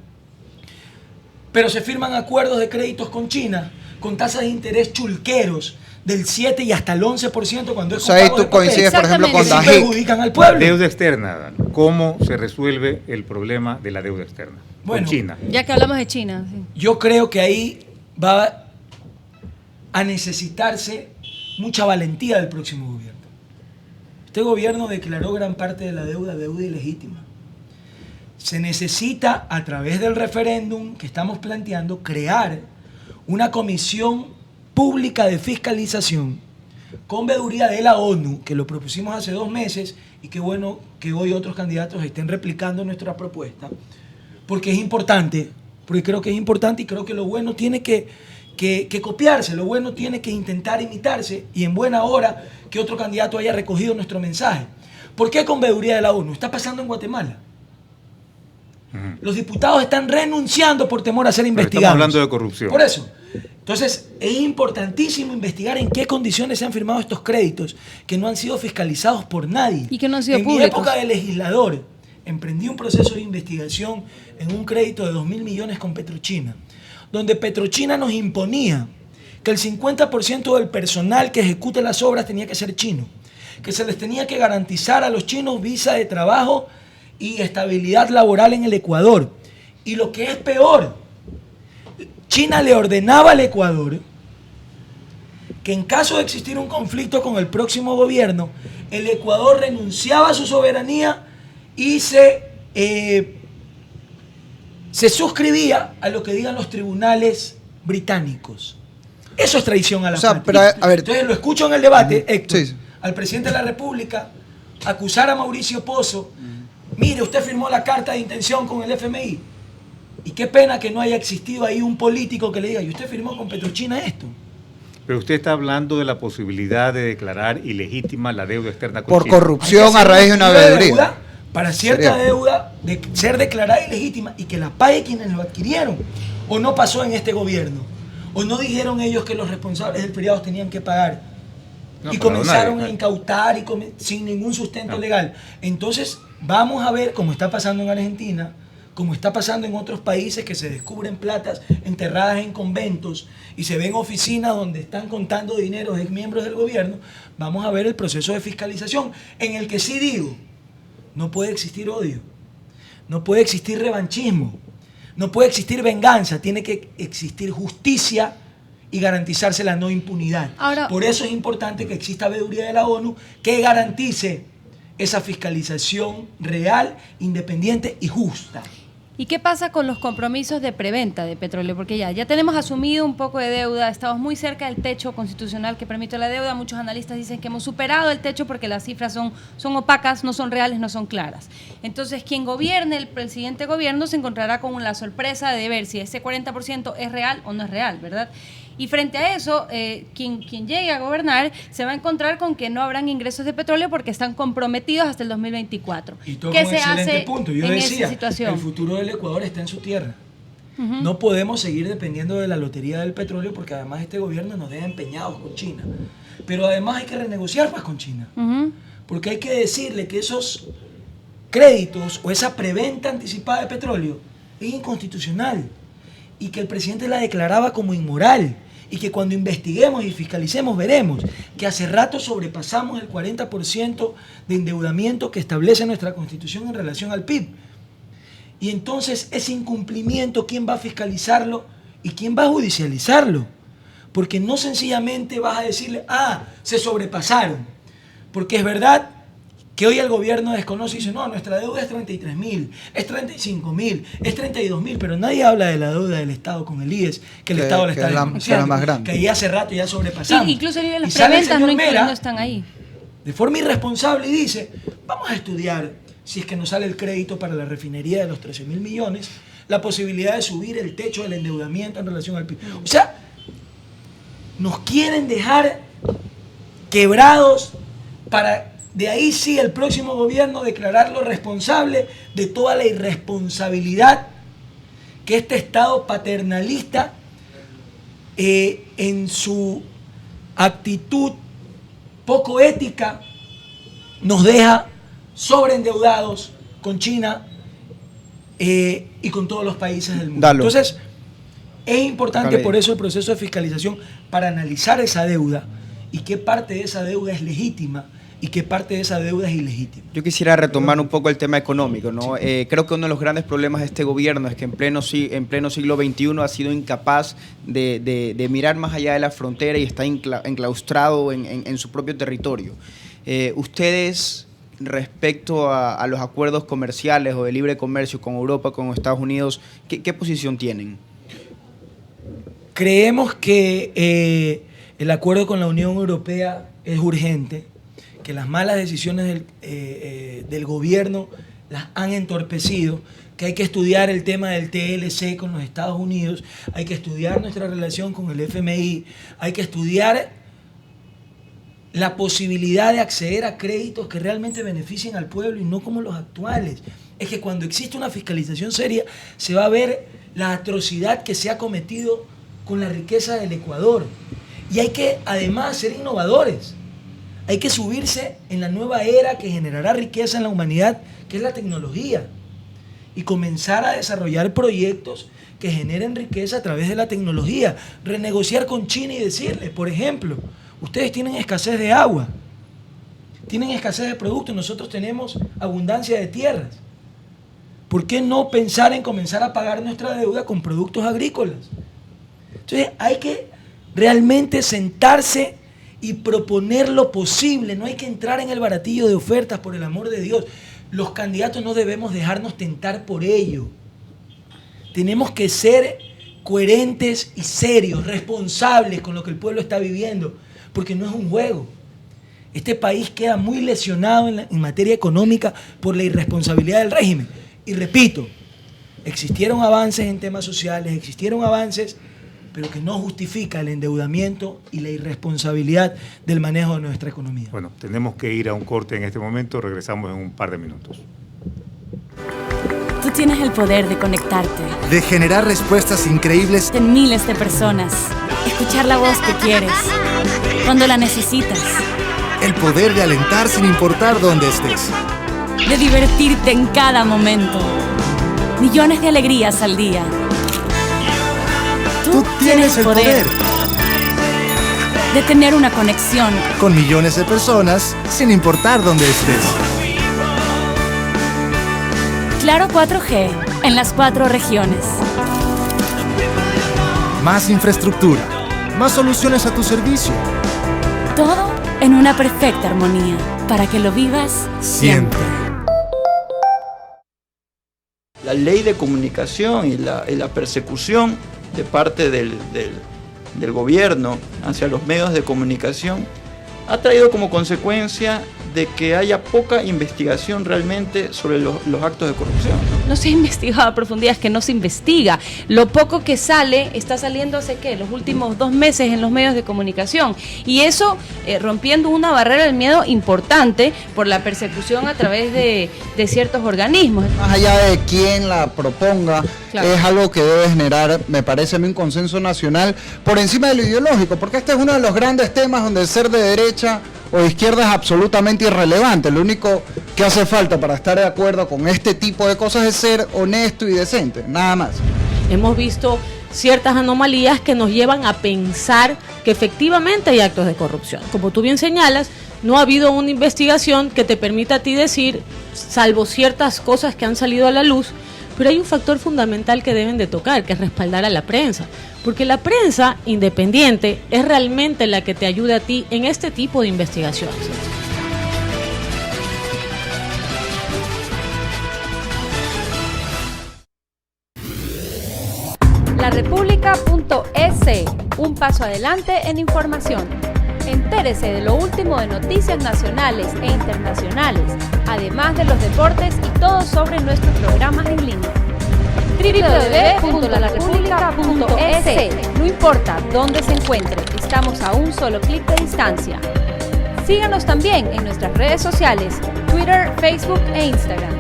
Pero se firman acuerdos de créditos con China, con tasas de interés chulqueros, del 7 y hasta el 11% cuando es
ahí tú coincides, por ejemplo, con Dajic.
Perjudican al pueblo.
Deuda externa. ¿Cómo se resuelve el problema de la deuda externa?
Bueno,
con China.
Ya que hablamos de China. Sí.
Yo creo que ahí va a necesitarse mucha valentía del próximo gobierno. Este gobierno declaró gran parte de la deuda ilegítima. Se necesita, a través del referéndum que estamos planteando, crear una comisión pública de fiscalización con veeduría de la ONU, que lo propusimos hace 2 meses, y qué bueno que hoy otros candidatos estén replicando nuestra propuesta, porque es importante, porque creo que es importante y creo que lo bueno tiene que copiarse, lo bueno tiene que intentar imitarse, y en buena hora que otro candidato haya recogido nuestro mensaje. ¿Por qué con veeduría de la ONU? Está pasando en Guatemala. Los diputados están renunciando por temor a ser investigados.
Estamos hablando de corrupción.
Por eso. Entonces, es importantísimo investigar en qué condiciones se han firmado estos créditos que no han sido fiscalizados por nadie.
Y que no han sido
públicos. En mi época de legislador, emprendí un proceso de investigación en un crédito de 2.000 millones con Petrochina, donde Petrochina nos imponía que el 50% del personal que ejecute las obras tenía que ser chino, que se les tenía que garantizar a los chinos visa de trabajo y estabilidad laboral en el Ecuador. Y lo que es peor, China le ordenaba al Ecuador que en caso de existir un conflicto con el próximo gobierno, el Ecuador renunciaba a su soberanía y se suscribía a lo que digan los tribunales británicos. Eso es traición a la patria.
Pero, a ver,
entonces lo escucho en el debate, Héctor, al presidente de la República acusar a Mauricio Pozo, mire, usted firmó la carta de intención con el FMI. Y qué pena que no haya existido ahí un político que le diga, ¿y usted firmó con Petrochina esto?
Pero usted está hablando de la posibilidad de declarar ilegítima la deuda externa con
por
China.
corrupción a raíz de una veeduría.
Para cierta deuda de ser declarada ilegítima y que la pague quienes lo adquirieron. ¿O no pasó en este gobierno? ¿O no dijeron ellos que los responsables del feriado tenían que pagar? No, y comenzaron a incautar sin ningún sustento legal. Entonces, vamos a ver cómo está pasando en Argentina, como está pasando en otros países que se descubren platas enterradas en conventos y se ven oficinas donde están contando dinero de miembros del gobierno. Vamos a ver el proceso de fiscalización en el que sí digo, no puede existir odio, no puede existir revanchismo, no puede existir venganza, tiene que existir justicia y garantizarse la no impunidad. Ahora, por eso es importante que exista veeduría de la ONU que garantice esa fiscalización real, independiente y justa.
¿Y qué pasa con los compromisos de preventa de petróleo? Porque ya tenemos asumido un poco de deuda, estamos muy cerca del techo constitucional que permite la deuda. Muchos analistas dicen que hemos superado el techo porque las cifras son opacas, no son reales, no son claras. Entonces, quien gobierne, el siguiente gobierno, se encontrará con la sorpresa de ver si ese 40% es real o no es real, ¿verdad? Y frente a eso, quien llegue a gobernar se va a encontrar con que no habrán ingresos de petróleo porque están comprometidos hasta el 2024.
Y todo ¿Qué se hace punto? Yo decía, el futuro del Ecuador está en su tierra. No podemos seguir dependiendo de la lotería del petróleo porque además este gobierno nos deja empeñados con China. Pero además hay que renegociar más con China. Porque hay que decirle que esos créditos o esa preventa anticipada de petróleo es inconstitucional y que el presidente la declaraba como inmoral. Y que cuando investiguemos y fiscalicemos veremos que hace rato sobrepasamos el 40% de endeudamiento que establece nuestra Constitución en relación al PIB. Y entonces ese incumplimiento, ¿quién va a fiscalizarlo y quién va a judicializarlo? Porque no sencillamente vas a decirle, se sobrepasaron. Porque es verdad que hoy el gobierno desconoce y dice, no, nuestra deuda es 33.000, es 35.000, es 32.000, pero nadie habla de la deuda del Estado con el IES, que el Estado le está denunciando,
más grande.
Que ahí hace rato ya sobrepasamos.
Incluso las preventas no están ahí.
De forma irresponsable y dice, vamos a estudiar si es que nos sale el crédito para la refinería de los 13.000 millones, la posibilidad de subir el techo del endeudamiento en relación al PIB. O sea, nos quieren dejar quebrados para... De ahí sí el próximo gobierno declararlo responsable de toda la irresponsabilidad que este Estado paternalista en su actitud poco ética nos deja sobreendeudados con China y con todos los países del mundo. Entonces es importante por eso el proceso de fiscalización para analizar esa deuda y qué parte de esa deuda es legítima y qué parte de esa deuda es ilegítima.
Yo quisiera retomar un poco el tema económico, ¿no? Creo que uno de los grandes problemas de este gobierno es que en pleno siglo XXI ha sido incapaz de mirar más allá de la frontera y está enclaustrado en su propio territorio. Ustedes, respecto a los acuerdos comerciales o de libre comercio con Europa, con Estados Unidos, ¿qué posición tienen?
Creemos que el acuerdo con la Unión Europea es urgente, que las malas decisiones del gobierno las han entorpecido, que hay que estudiar el tema del TLC con los Estados Unidos, hay que estudiar nuestra relación con el FMI, hay que estudiar la posibilidad de acceder a créditos que realmente beneficien al pueblo y no como los actuales. Es que cuando existe una fiscalización seria se va a ver la atrocidad que se ha cometido con la riqueza del Ecuador. Y hay que además ser innovadores. Hay que subirse en la nueva era que generará riqueza en la humanidad, que es la tecnología. Y comenzar a desarrollar proyectos que generen riqueza a través de la tecnología. Renegociar con China y decirle, por ejemplo, ustedes tienen escasez de agua, tienen escasez de productos, nosotros tenemos abundancia de tierras. ¿Por qué no pensar en comenzar a pagar nuestra deuda con productos agrícolas? Entonces hay que realmente sentarse y proponer lo posible. No hay que entrar en el baratillo de ofertas, por el amor de Dios. Los candidatos no debemos dejarnos tentar por ello. Tenemos que ser coherentes y serios, responsables con lo que el pueblo está viviendo, porque no es un juego. Este país queda muy lesionado en materia económica por la irresponsabilidad del régimen. Y repito, existieron avances en temas sociales, existieron avances, pero que no justifica el endeudamiento y la irresponsabilidad del manejo de nuestra economía.
Bueno, tenemos que ir a un corte en este momento, regresamos en un par de minutos.
Tú tienes el poder de conectarte,
de generar respuestas increíbles
en miles de personas, escuchar la voz que quieres, cuando la necesitas,
el poder de alentar sin importar dónde estés,
de divertirte en cada momento, millones de alegrías al día.
Tú tienes el poder
de tener una conexión
con millones de personas sin importar dónde estés.
Claro 4G en las 4 regiones.
Más infraestructura, más soluciones a tu servicio.
Todo en una perfecta armonía para que lo vivas siempre.
La ley de comunicación y la persecución de parte del gobierno hacia los medios de comunicación ha traído como consecuencia de que haya poca investigación realmente sobre los actos de corrupción.
No se ha investigado a profundidad, es que no se investiga. Lo poco que sale, está saliendo hace ¿qué? Los últimos 2 meses en los medios de comunicación. Y eso rompiendo una barrera del miedo importante por la persecución a través de ciertos organismos.
Más allá de quién la proponga, claro, es algo que debe generar, me parece a mí, un consenso nacional por encima de lo ideológico, porque este es uno de los grandes temas donde ser de derecha o de izquierda es absolutamente irrelevante. Lo único que hace falta para estar de acuerdo con este tipo de cosas es ser honesto y decente, nada más.
Hemos visto ciertas anomalías que nos llevan a pensar que efectivamente hay actos de corrupción. Como tú bien señalas, no ha habido una investigación que te permita a ti decir, salvo ciertas cosas que han salido a la luz, pero hay un factor fundamental que deben de tocar, que es respaldar a la prensa. Porque la prensa independiente es realmente la que te ayuda a ti en este tipo de investigaciones.
LaRepública.es, un paso adelante en información. Entérese de lo último de noticias nacionales e internacionales, además de los deportes y todo sobre nuestros programas en línea. www.larepublica.es. No importa dónde se encuentre, estamos a un solo clic de distancia. Síganos también en nuestras redes sociales, Twitter, Facebook e Instagram.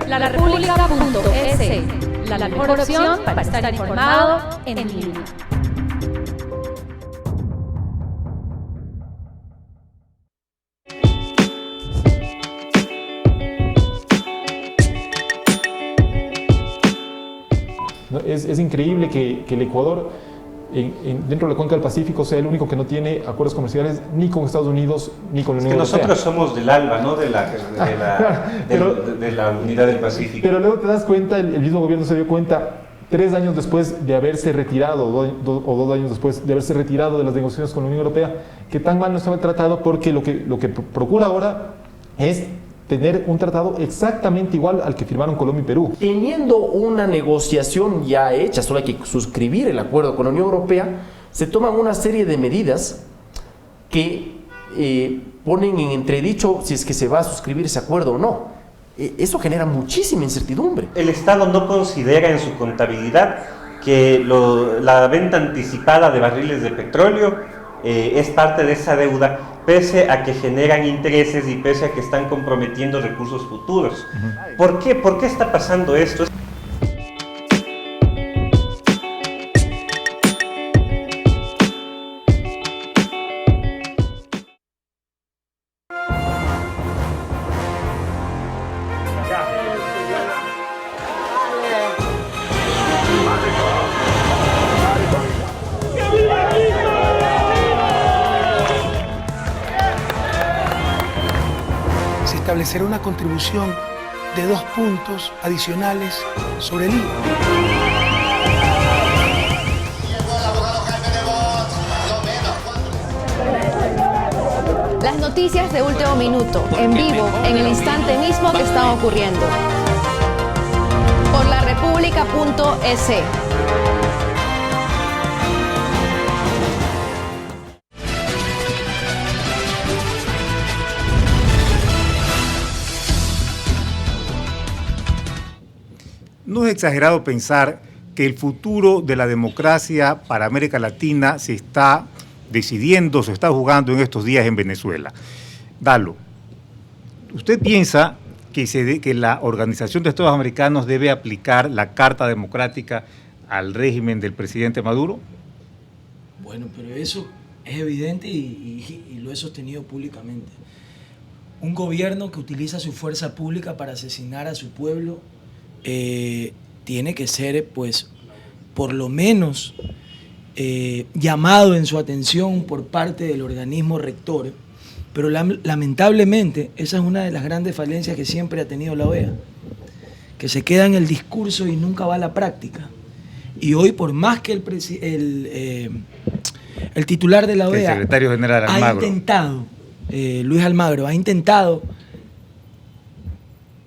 LaRepública.es, la mejor opción para estar informado en línea.
Es increíble que el Ecuador, dentro de la cuenca del Pacífico, sea el único que no tiene acuerdos comerciales ni con Estados Unidos ni con la Unión Europea.
Nosotros somos del ALBA, ¿no? de la Unidad del Pacífico.
Pero luego te das cuenta, el mismo gobierno se dio cuenta 3 años después de haberse retirado, o 2 años después de haberse retirado de las negociaciones con la Unión Europea, que tan mal no estaba el tratado, porque lo que procura ahora es tener un tratado exactamente igual al que firmaron Colombia y Perú.
Teniendo una negociación ya hecha, solo hay que suscribir el acuerdo con la Unión Europea, se toman una serie de medidas que ponen en entredicho si es que se va a suscribir ese acuerdo o no. Eso genera muchísima incertidumbre.
El Estado no considera en su contabilidad que la venta anticipada de barriles de petróleo es parte de esa deuda, pese a que generan intereses y pese a que están comprometiendo recursos futuros. ¿Por qué? ¿Por qué está pasando esto?
establecerá una contribución de 2 puntos adicionales sobre el IVA.
Las noticias de último minuto, en vivo, en el instante mismo que están ocurriendo. Por larepublica.es.
No es exagerado pensar que el futuro de la democracia para América Latina se está decidiendo, se está jugando en estos días en Venezuela. Dalo, ¿usted piensa que la Organización de Estados Americanos debe aplicar la Carta Democrática al régimen del presidente Maduro?
Bueno, pero eso es evidente y lo he sostenido públicamente. Un gobierno que utiliza su fuerza pública para asesinar a su pueblo tiene que ser, pues, por lo menos llamado en su atención por parte del organismo rector, pero lamentablemente esa es una de las grandes falencias que siempre ha tenido la OEA, que se queda en el discurso y nunca va a la práctica. Y hoy, por más que el titular de la OEA,
el secretario general Almagro,
ha intentado, Luis Almagro, ha intentado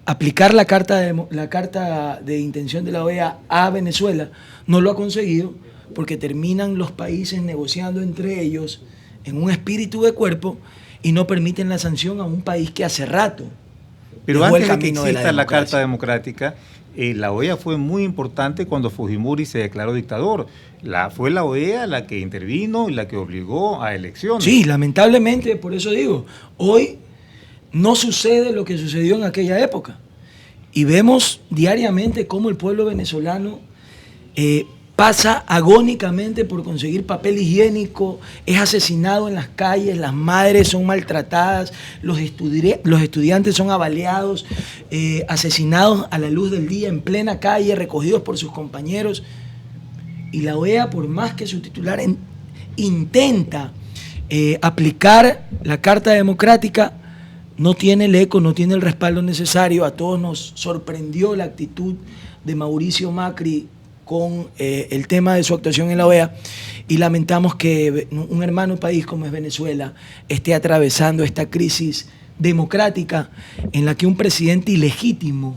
aplicar la carta de intención de la OEA a Venezuela, no lo ha conseguido, porque terminan los países negociando entre ellos en un espíritu de cuerpo y no permiten la sanción a un país que hace rato
pero
dejó
antes
el
de que
camino de
exista
la
la Carta Democrática, la OEA fue muy importante cuando Fujimori se declaró dictador. Fue la OEA la que intervino y la que obligó a elecciones.
Sí, lamentablemente, por eso digo, hoy no sucede lo que sucedió en aquella época. Y vemos diariamente cómo el pueblo venezolano pasa agónicamente por conseguir papel higiénico, es asesinado en las calles, las madres son maltratadas, los estudiantes son avaliados, asesinados a la luz del día en plena calle, recogidos por sus compañeros. Y la OEA, por más que su titular intenta aplicar la Carta Democrática, no tiene el eco, no tiene el respaldo necesario. A todos nos sorprendió la actitud de Mauricio Macri con el tema de su actuación en la OEA y lamentamos que un hermano país como es Venezuela esté atravesando esta crisis democrática en la que un presidente ilegítimo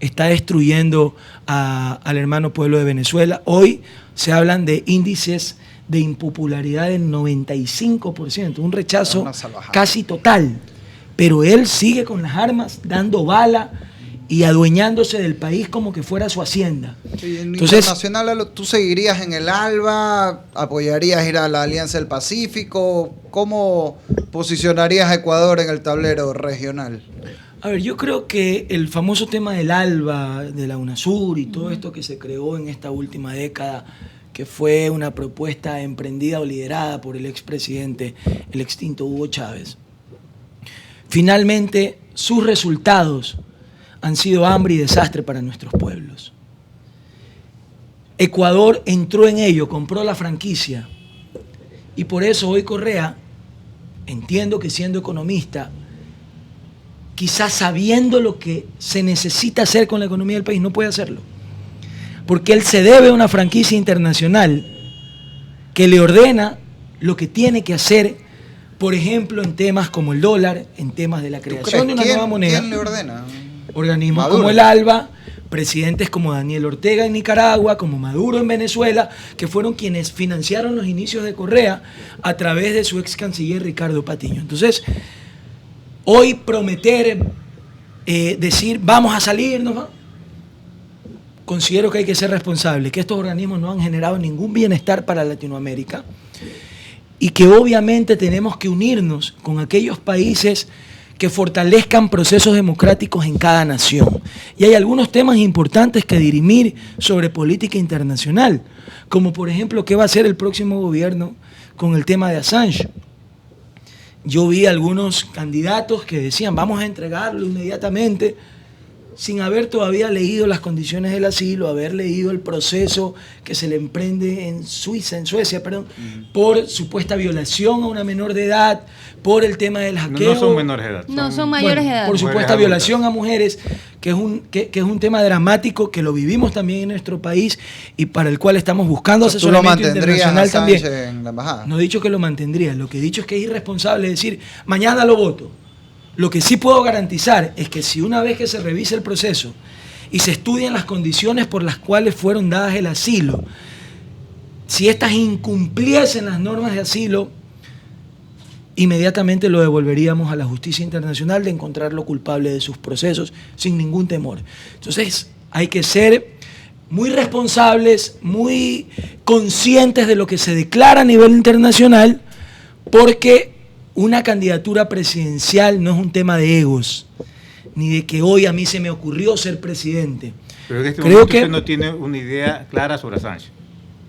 está destruyendo al hermano pueblo de Venezuela. Hoy se hablan de índices de impopularidad del 95%, un rechazo casi total, pero él sigue con las armas, dando bala y adueñándose del país como que fuera su hacienda.
Sí, en
entonces,
internacional, ¿tú seguirías en el ALBA? ¿Apoyarías ir a la Alianza del Pacífico? ¿Cómo posicionarías a Ecuador en el tablero regional?
A ver, yo creo que el famoso tema del ALBA, de la UNASUR y todo esto que se creó en esta última década, que fue una propuesta emprendida o liderada por el expresidente, el extinto Hugo Chávez, finalmente sus resultados han sido hambre y desastre para nuestros pueblos. Ecuador entró en ello, compró la franquicia y por eso hoy Correa, entiendo que siendo economista, quizás sabiendo lo que se necesita hacer con la economía del país, no puede hacerlo. Porque él se debe a una franquicia internacional que le ordena lo que tiene que hacer, por ejemplo, en temas como el dólar, en temas de la creación de una nueva moneda.
¿Quién le ordena?
Organismos
Maduro.
como el ALBA, presidentes como Daniel Ortega en Nicaragua, como Maduro en Venezuela, que fueron quienes financiaron los inicios de Correa a través de su ex canciller Ricardo Patiño. Entonces, hoy prometer, decir vamos a salirnos, ¿no? Considero que hay que ser responsable, que estos organismos no han generado ningún bienestar para Latinoamérica y que obviamente tenemos que unirnos con aquellos países que fortalezcan procesos democráticos en cada nación. Y hay algunos temas importantes que dirimir sobre política internacional, como por ejemplo qué va a hacer el próximo gobierno con el tema de Assange. Yo vi algunos candidatos que decían vamos a entregarlo inmediatamente. sin haber todavía leído las condiciones del asilo, haber leído el proceso que se le emprende en Suecia, por supuesta violación a una menor de edad, por el tema del hackeo.
No son menores de edad.
No, son mayores de edad.
Por supuesta violación a mujeres, que es un tema dramático, que lo vivimos también en nuestro país y para el cual estamos buscando asesoramiento internacional también.
En la embajada?
No he dicho que lo mantendría, lo que he dicho es que es irresponsable decir, mañana lo voto. Lo que sí puedo garantizar es que si una vez que se revise el proceso y se estudian las condiciones por las cuales fueron dadas el asilo, si éstas incumpliesen las normas de asilo, inmediatamente lo devolveríamos a la justicia internacional de encontrarlo culpable de sus procesos sin ningún temor. Entonces hay que ser muy responsables, muy conscientes de lo que se declara a nivel internacional, porque una candidatura presidencial no es un tema de egos, ni de que hoy a mí se me ocurrió ser presidente.
Pero en este momento usted no tiene una idea clara sobre Assange.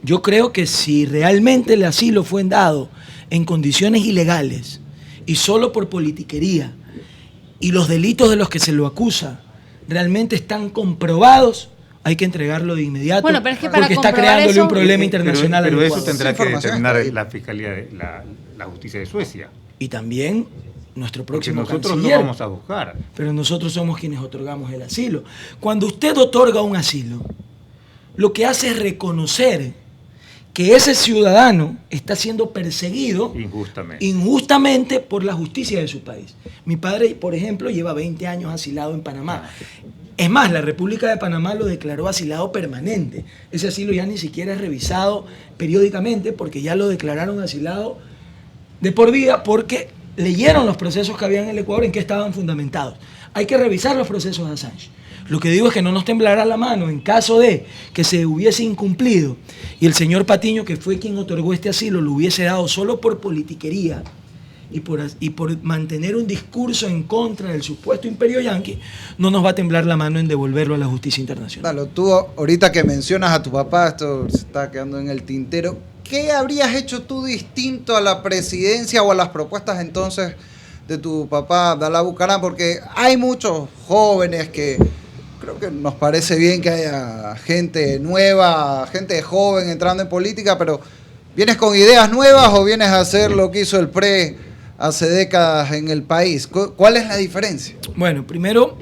Yo creo que si realmente el asilo fue dado en condiciones ilegales y solo por politiquería, y los delitos de los que se lo acusa realmente están comprobados, hay que entregarlo de inmediato,
bueno, pero es que
porque está creándole un problema internacional.
Pero eso tendrá que determinar la Fiscalía, la Justicia de Suecia.
Y también nuestro próximo
nosotros
canciller.
No vamos a buscar.
Pero nosotros somos quienes otorgamos el asilo. Cuando usted otorga un asilo, lo que hace es reconocer que ese ciudadano está siendo perseguido injustamente por la justicia de su país. Mi padre, por ejemplo, lleva 20 años asilado en Panamá. Es más, la República de Panamá lo declaró asilado permanente. Ese asilo ya ni siquiera es revisado periódicamente porque ya lo declararon asilado de por vida, porque leyeron los procesos que había en el Ecuador en que estaban fundamentados. Hay que revisar los procesos de Assange. Lo que digo es que no nos temblará la mano en caso de que se hubiese incumplido y el señor Patiño, que fue quien otorgó este asilo, lo hubiese dado solo por politiquería y por mantener un discurso en contra del supuesto imperio yanqui, no nos va a temblar la mano en devolverlo a la justicia internacional.
Dale, tú ahorita que mencionas a tu papá, esto se está quedando en el tintero. ¿Qué habrías hecho tú distinto a la presidencia o a las propuestas entonces de tu papá Abdalá Bucaram? Porque hay muchos jóvenes que creo que nos parece bien que haya gente nueva, gente joven entrando en política, pero ¿vienes con ideas nuevas o vienes a hacer lo que hizo el PRE hace décadas en el país? ¿Cuál es la diferencia?
Bueno, primero,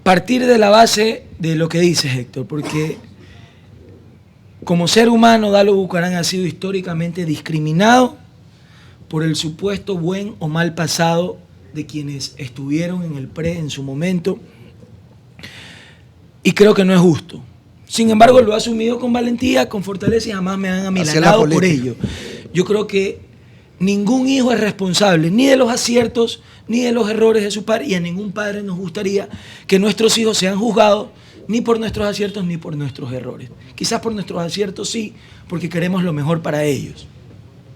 partir de la base de lo que dices, Héctor, porque como ser humano, Dalo Bucaram ha sido históricamente discriminado por el supuesto buen o mal pasado de quienes estuvieron en el PRE en su momento, y creo que no es justo. Sin embargo, lo ha asumido con valentía, con fortaleza, y jamás me han amilanado por ello. Yo creo que ningún hijo es responsable ni de los aciertos ni de los errores de su padre, y a ningún padre nos gustaría que nuestros hijos sean juzgados ni por nuestros aciertos ni por nuestros errores. Quizás por nuestros aciertos sí, porque queremos lo mejor para ellos.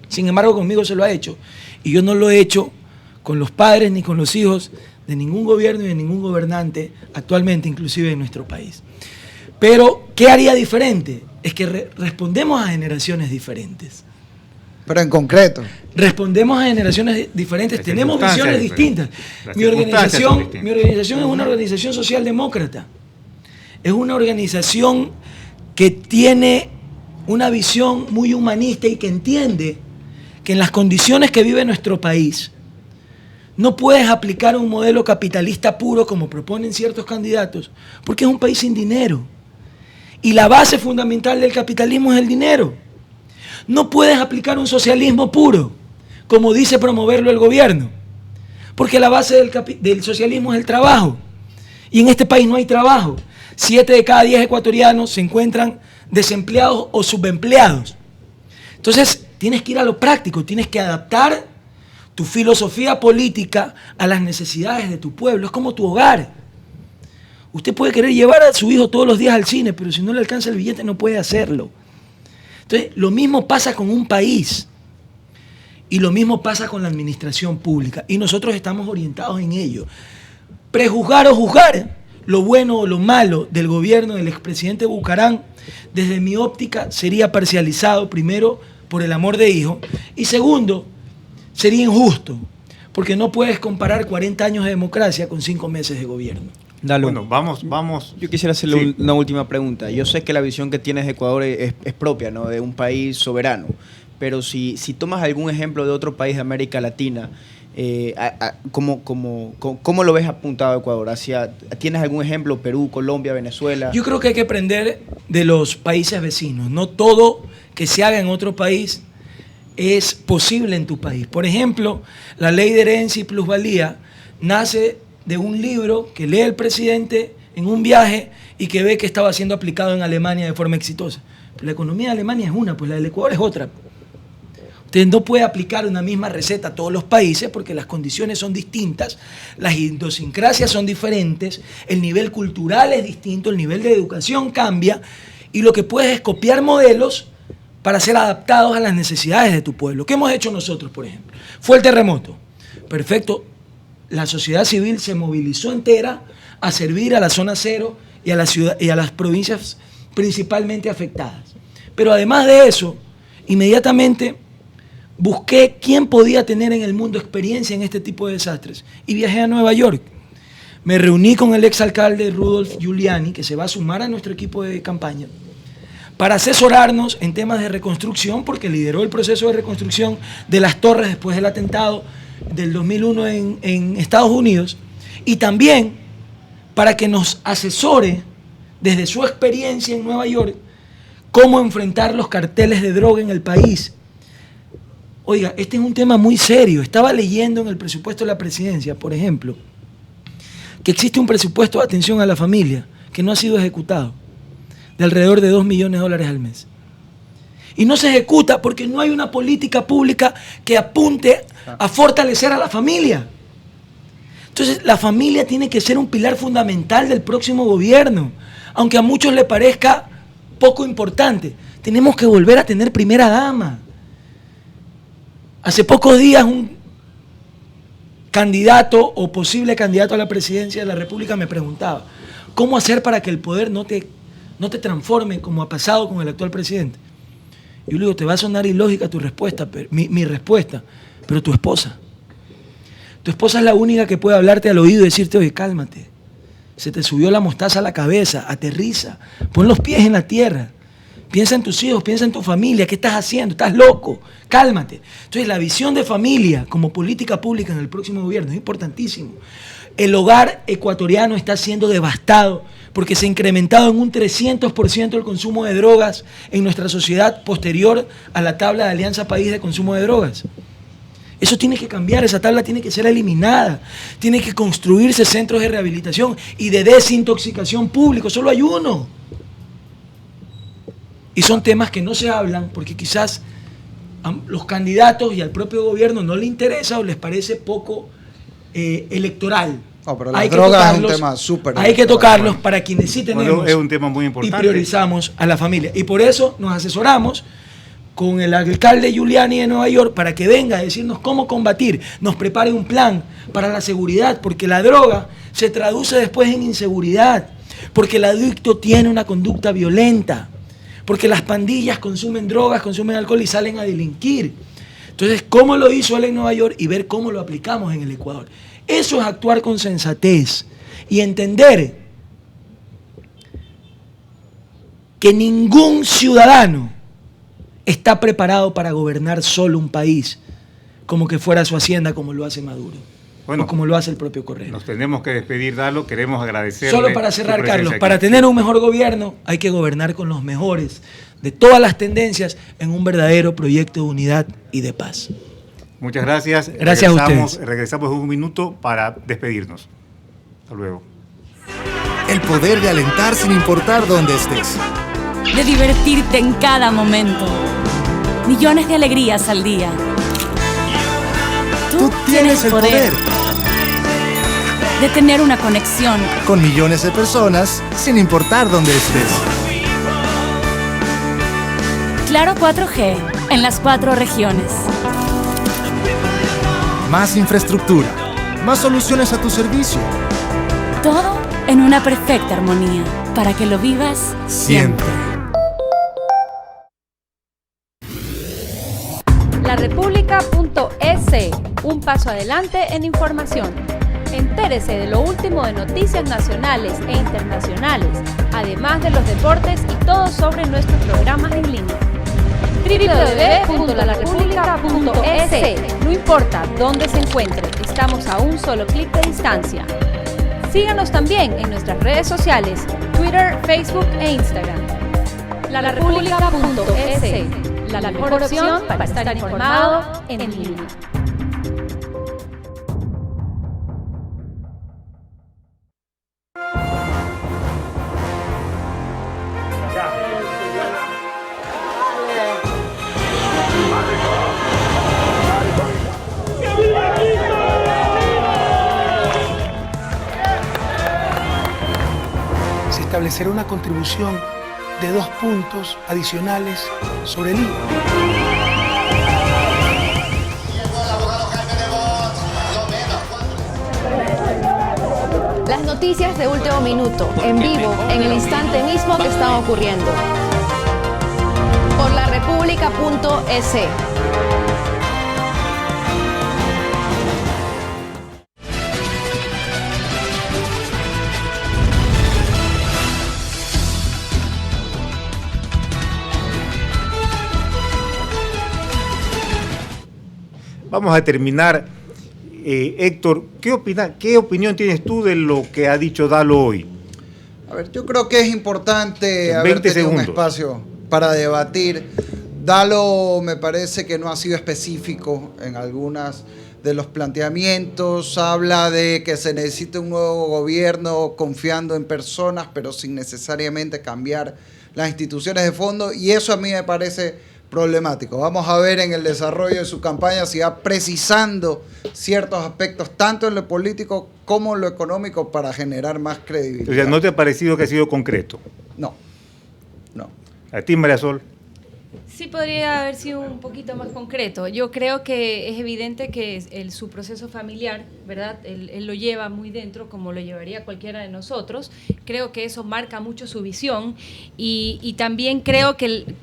Sin embargo, conmigo se lo ha hecho, y yo no lo he hecho con los padres ni con los hijos de ningún gobierno y de ningún gobernante actualmente, inclusive en nuestro país. Pero, ¿qué haría diferente? Es que respondemos a generaciones diferentes.
Pero en concreto.
Respondemos a generaciones diferentes, tenemos visiones distintas. Mi organización es una organización socialdemócrata. Es una organización que tiene una visión muy humanista y que entiende que en las condiciones que vive nuestro país no puedes aplicar un modelo capitalista puro como proponen ciertos candidatos, porque es un país sin dinero. Y la base fundamental del capitalismo es el dinero. No puedes aplicar un socialismo puro, como dice promoverlo el gobierno, porque la base del socialismo es el trabajo. Y en este país no hay trabajo. 7 de cada 10 ecuatorianos se encuentran desempleados o subempleados. Entonces, tienes que ir a lo práctico, tienes que adaptar tu filosofía política a las necesidades de tu pueblo. Es como tu hogar. Usted puede querer llevar a su hijo todos los días al cine, pero si no le alcanza el billete no puede hacerlo. Entonces, lo mismo pasa con un país y lo mismo pasa con la administración pública, y nosotros estamos orientados en ello. Prejuzgar o juzgar lo bueno o lo malo del gobierno del expresidente Bucaram, desde mi óptica, sería parcializado, primero, por el amor de hijo, y segundo, sería injusto, porque no puedes comparar 40 años de democracia con 5 meses de gobierno.
Dalo.
Bueno, vamos.
Yo quisiera hacerle una última pregunta. Yo sé que la visión que tienes de Ecuador es propia, ¿no? De un país soberano. Pero si tomas algún ejemplo de otro país de América Latina, ¿cómo lo ves apuntado a Ecuador? ¿Tienes algún ejemplo? Perú, Colombia, Venezuela.
Yo creo que hay que aprender de los países vecinos. No todo que se haga en otro país es posible en tu país. Por ejemplo, la ley de herencia y plusvalía nace de un libro que lee el presidente en un viaje y que ve que estaba siendo aplicado en Alemania de forma exitosa. Pero la economía de Alemania es una, pues la del Ecuador es otra. Usted no puede aplicar una misma receta a todos los países porque las condiciones son distintas, las idiosincrasias son diferentes, el nivel cultural es distinto, el nivel de educación cambia y lo que puedes es copiar modelos para ser adaptados a las necesidades de tu pueblo. ¿Qué hemos hecho nosotros, por ejemplo? Fue el terremoto. Perfecto. La sociedad civil se movilizó entera a servir a la zona cero y a la ciudad y a las provincias principalmente afectadas. Pero además de eso, inmediatamente busqué quién podía tener en el mundo experiencia en este tipo de desastres y viajé a Nueva York. Me reuní con el exalcalde Rudolf Giuliani, que se va a sumar a nuestro equipo de campaña, para asesorarnos en temas de reconstrucción, porque lideró el proceso de reconstrucción de las torres después del atentado del 2001 en Estados Unidos, y también para que nos asesore desde su experiencia en Nueva York cómo enfrentar los carteles de droga en el país. Oiga, este es un tema muy serio. Estaba leyendo en el presupuesto de la presidencia, por ejemplo, que existe un presupuesto de atención a la familia que no ha sido ejecutado, de alrededor de $2 millones al mes. Y no se ejecuta porque no hay una política pública que apunte a fortalecer a la familia. Entonces, la familia tiene que ser un pilar fundamental del próximo gobierno, aunque a muchos les parezca poco importante. Tenemos que volver a tener primera dama. Hace pocos días un candidato o posible candidato a la presidencia de la República me preguntaba, ¿cómo hacer para que el poder no te transforme como ha pasado con el actual presidente? Y yo le digo, te va a sonar ilógica tu respuesta, mi respuesta, pero tu esposa es la única que puede hablarte al oído y decirte, oye, cálmate, se te subió la mostaza a la cabeza, aterriza, pon los pies en la tierra, piensa en tus hijos, piensa en tu familia, ¿qué estás haciendo? Estás loco, cálmate. Entonces la visión de familia como política pública en el próximo gobierno es importantísimo. El hogar ecuatoriano está siendo devastado porque se ha incrementado en un 300% el consumo de drogas en nuestra sociedad posterior a la tabla de Alianza País de consumo de drogas. Eso tiene que cambiar, esa tabla tiene que ser eliminada, tiene que construirse centros de rehabilitación y de desintoxicación públicos, solo hay uno. Y son temas que no se hablan porque quizás a los candidatos y al propio gobierno no le interesa o les parece poco electoral.
No, pero las drogas es un tema súper.
Hay que tocarlos para quienes sí tenemos.
Bueno, es un tema muy importante.
Y priorizamos a la familia. Y por eso nos asesoramos con el alcalde Giuliani de Nueva York para que venga a decirnos cómo combatir, nos prepare un plan para la seguridad, porque la droga se traduce después en inseguridad, porque el adicto tiene una conducta violenta, porque las pandillas consumen drogas, consumen alcohol y salen a delinquir. Entonces, ¿cómo lo hizo él en Nueva York? Y ver cómo lo aplicamos en el Ecuador. Eso es actuar con sensatez y entender que ningún ciudadano está preparado para gobernar solo un país como que fuera su hacienda, como lo hace Maduro, o como lo hace el propio Correa.
Nos tenemos que despedir, Dalo, queremos agradecerle.
Solo para cerrar, Carlos, para tener un mejor gobierno hay que gobernar con los mejores de todas las tendencias en un verdadero proyecto de unidad y de paz.
Muchas gracias.
Gracias a ustedes.
Regresamos en un minuto para despedirnos. Hasta luego.
El poder de alentar sin importar dónde estés.
De divertirte en cada momento. Millones de alegrías al día.
Tú tienes el poder
de tener una conexión
con millones de personas sin importar dónde estés.
Claro 4G en las 4 regiones.
Más infraestructura, más soluciones a tu servicio.
Todo en una perfecta armonía para que lo vivas siempre.
La laRepública.es, un paso adelante en información. Entérese de lo último de noticias nacionales e internacionales, además de los deportes y todo sobre nuestros programas en línea. www.laRepública.es. No importa dónde se encuentre, estamos a un solo clic de distancia. Síganos también en nuestras redes sociales, Twitter, Facebook e Instagram. laRepública.es, la mejor opción para estar informado en línea.
Se establecerá una contribución de 2 puntos adicionales sobre el IVA.
Las noticias de último minuto, en vivo, en el instante mismo que están ocurriendo. Por laRepública.es.
Vamos a terminar. Héctor, ¿qué opinión tienes tú de lo que ha dicho Dalo hoy?
A ver, yo creo que es importante haber tenido un espacio para debatir. Dalo me parece que no ha sido específico en algunas de los planteamientos. Habla de que se necesita un nuevo gobierno confiando en personas, pero sin necesariamente cambiar las instituciones de fondo, y eso a mí me parece problemático. Vamos a ver en el desarrollo de su campaña si va precisando ciertos aspectos, tanto en lo político como en lo económico, para generar más credibilidad.
O sea, ¿no te ha parecido que ha sido concreto?
No.
¿A ti, María Sol?
Sí podría haber sido un poquito más concreto. Yo creo que es evidente que su proceso familiar, ¿verdad? Él lo lleva muy dentro, como lo llevaría cualquiera de nosotros. Creo que eso marca mucho su visión, y también creo que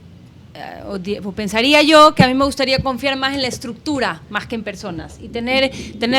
pensaría yo que a mí me gustaría confiar más en la estructura más que en personas, y tener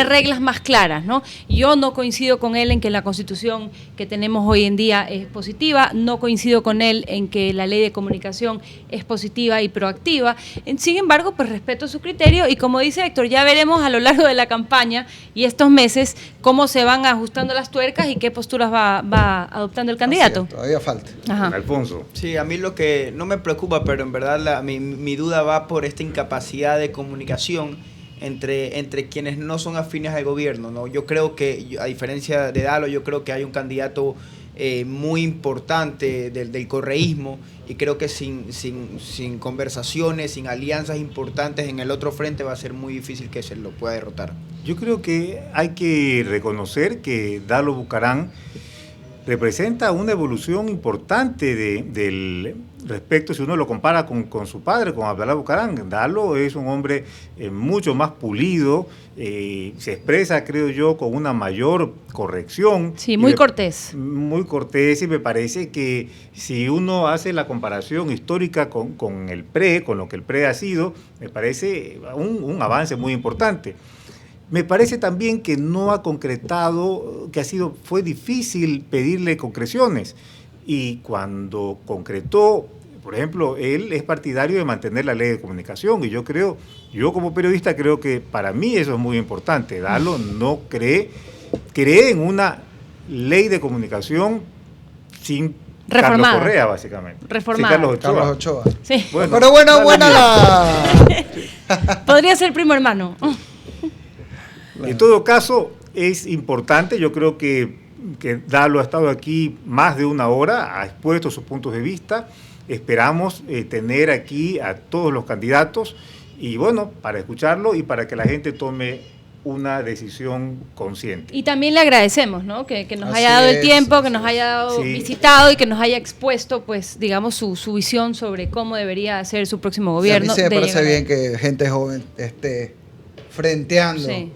reglas más claras, ¿no? Yo no coincido con él en que la Constitución que tenemos hoy en día es positiva, no coincido con él en que la ley de comunicación es positiva y proactiva. Sin embargo, pues respeto su criterio, y como dice Héctor, ya veremos a lo largo de la campaña y estos meses cómo se van ajustando las tuercas y qué posturas va adoptando el candidato.
Todavía falta.
Ajá. Alfonso.
Sí, a mí lo que no me preocupa, pero en verdad mi duda va por esta incapacidad de comunicación entre quienes no son afines al gobierno, ¿no? Yo creo que, a diferencia de Dalo, yo creo que hay un candidato muy importante del correísmo, y creo que sin conversaciones, sin alianzas importantes en el otro frente, va a ser muy difícil que se lo pueda derrotar.
Yo creo que hay que reconocer que Dalo Bucaram representa una evolución importante del respecto, si uno lo compara con su padre, con Abdalá Bucaram. Dalo es un hombre mucho más pulido, se expresa, creo yo, con una mayor corrección.
Sí, muy cortés.
Muy cortés, y me parece que si uno hace la comparación histórica con el PRE, con lo que el PRE ha sido, me parece un avance muy importante. Me parece también que no ha concretado, fue difícil pedirle concreciones, y cuando concretó, por ejemplo, él es partidario de mantener la ley de comunicación, y yo como periodista creo que para mí eso es muy importante. Dalo no cree en una ley de comunicación sin
reformada.
Carlos Correa, básicamente.
Reformada.
Sí, Carlos Ochoa.
Sí.
Bueno,
pero buena la...
Podría ser primo hermano.
En todo caso, es importante. Yo creo que Dalo ha estado aquí más de una hora, ha expuesto sus puntos de vista. Esperamos tener aquí a todos los candidatos, y bueno, para escucharlo y para que la gente tome una decisión consciente.
Y también le agradecemos, ¿no? Que nos haya dado el tiempo, que nos haya visitado y que nos haya expuesto, pues, digamos, su visión sobre cómo debería ser su próximo gobierno.
Sí, a mí sí me parece bien que gente joven esté frenteando.
Sí.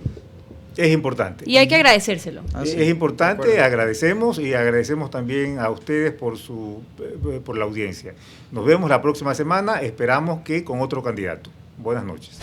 Es importante.
Y hay que agradecérselo.
Es importante, agradecemos, y agradecemos también a ustedes por la audiencia. Nos vemos la próxima semana, esperamos que con otro candidato. Buenas noches.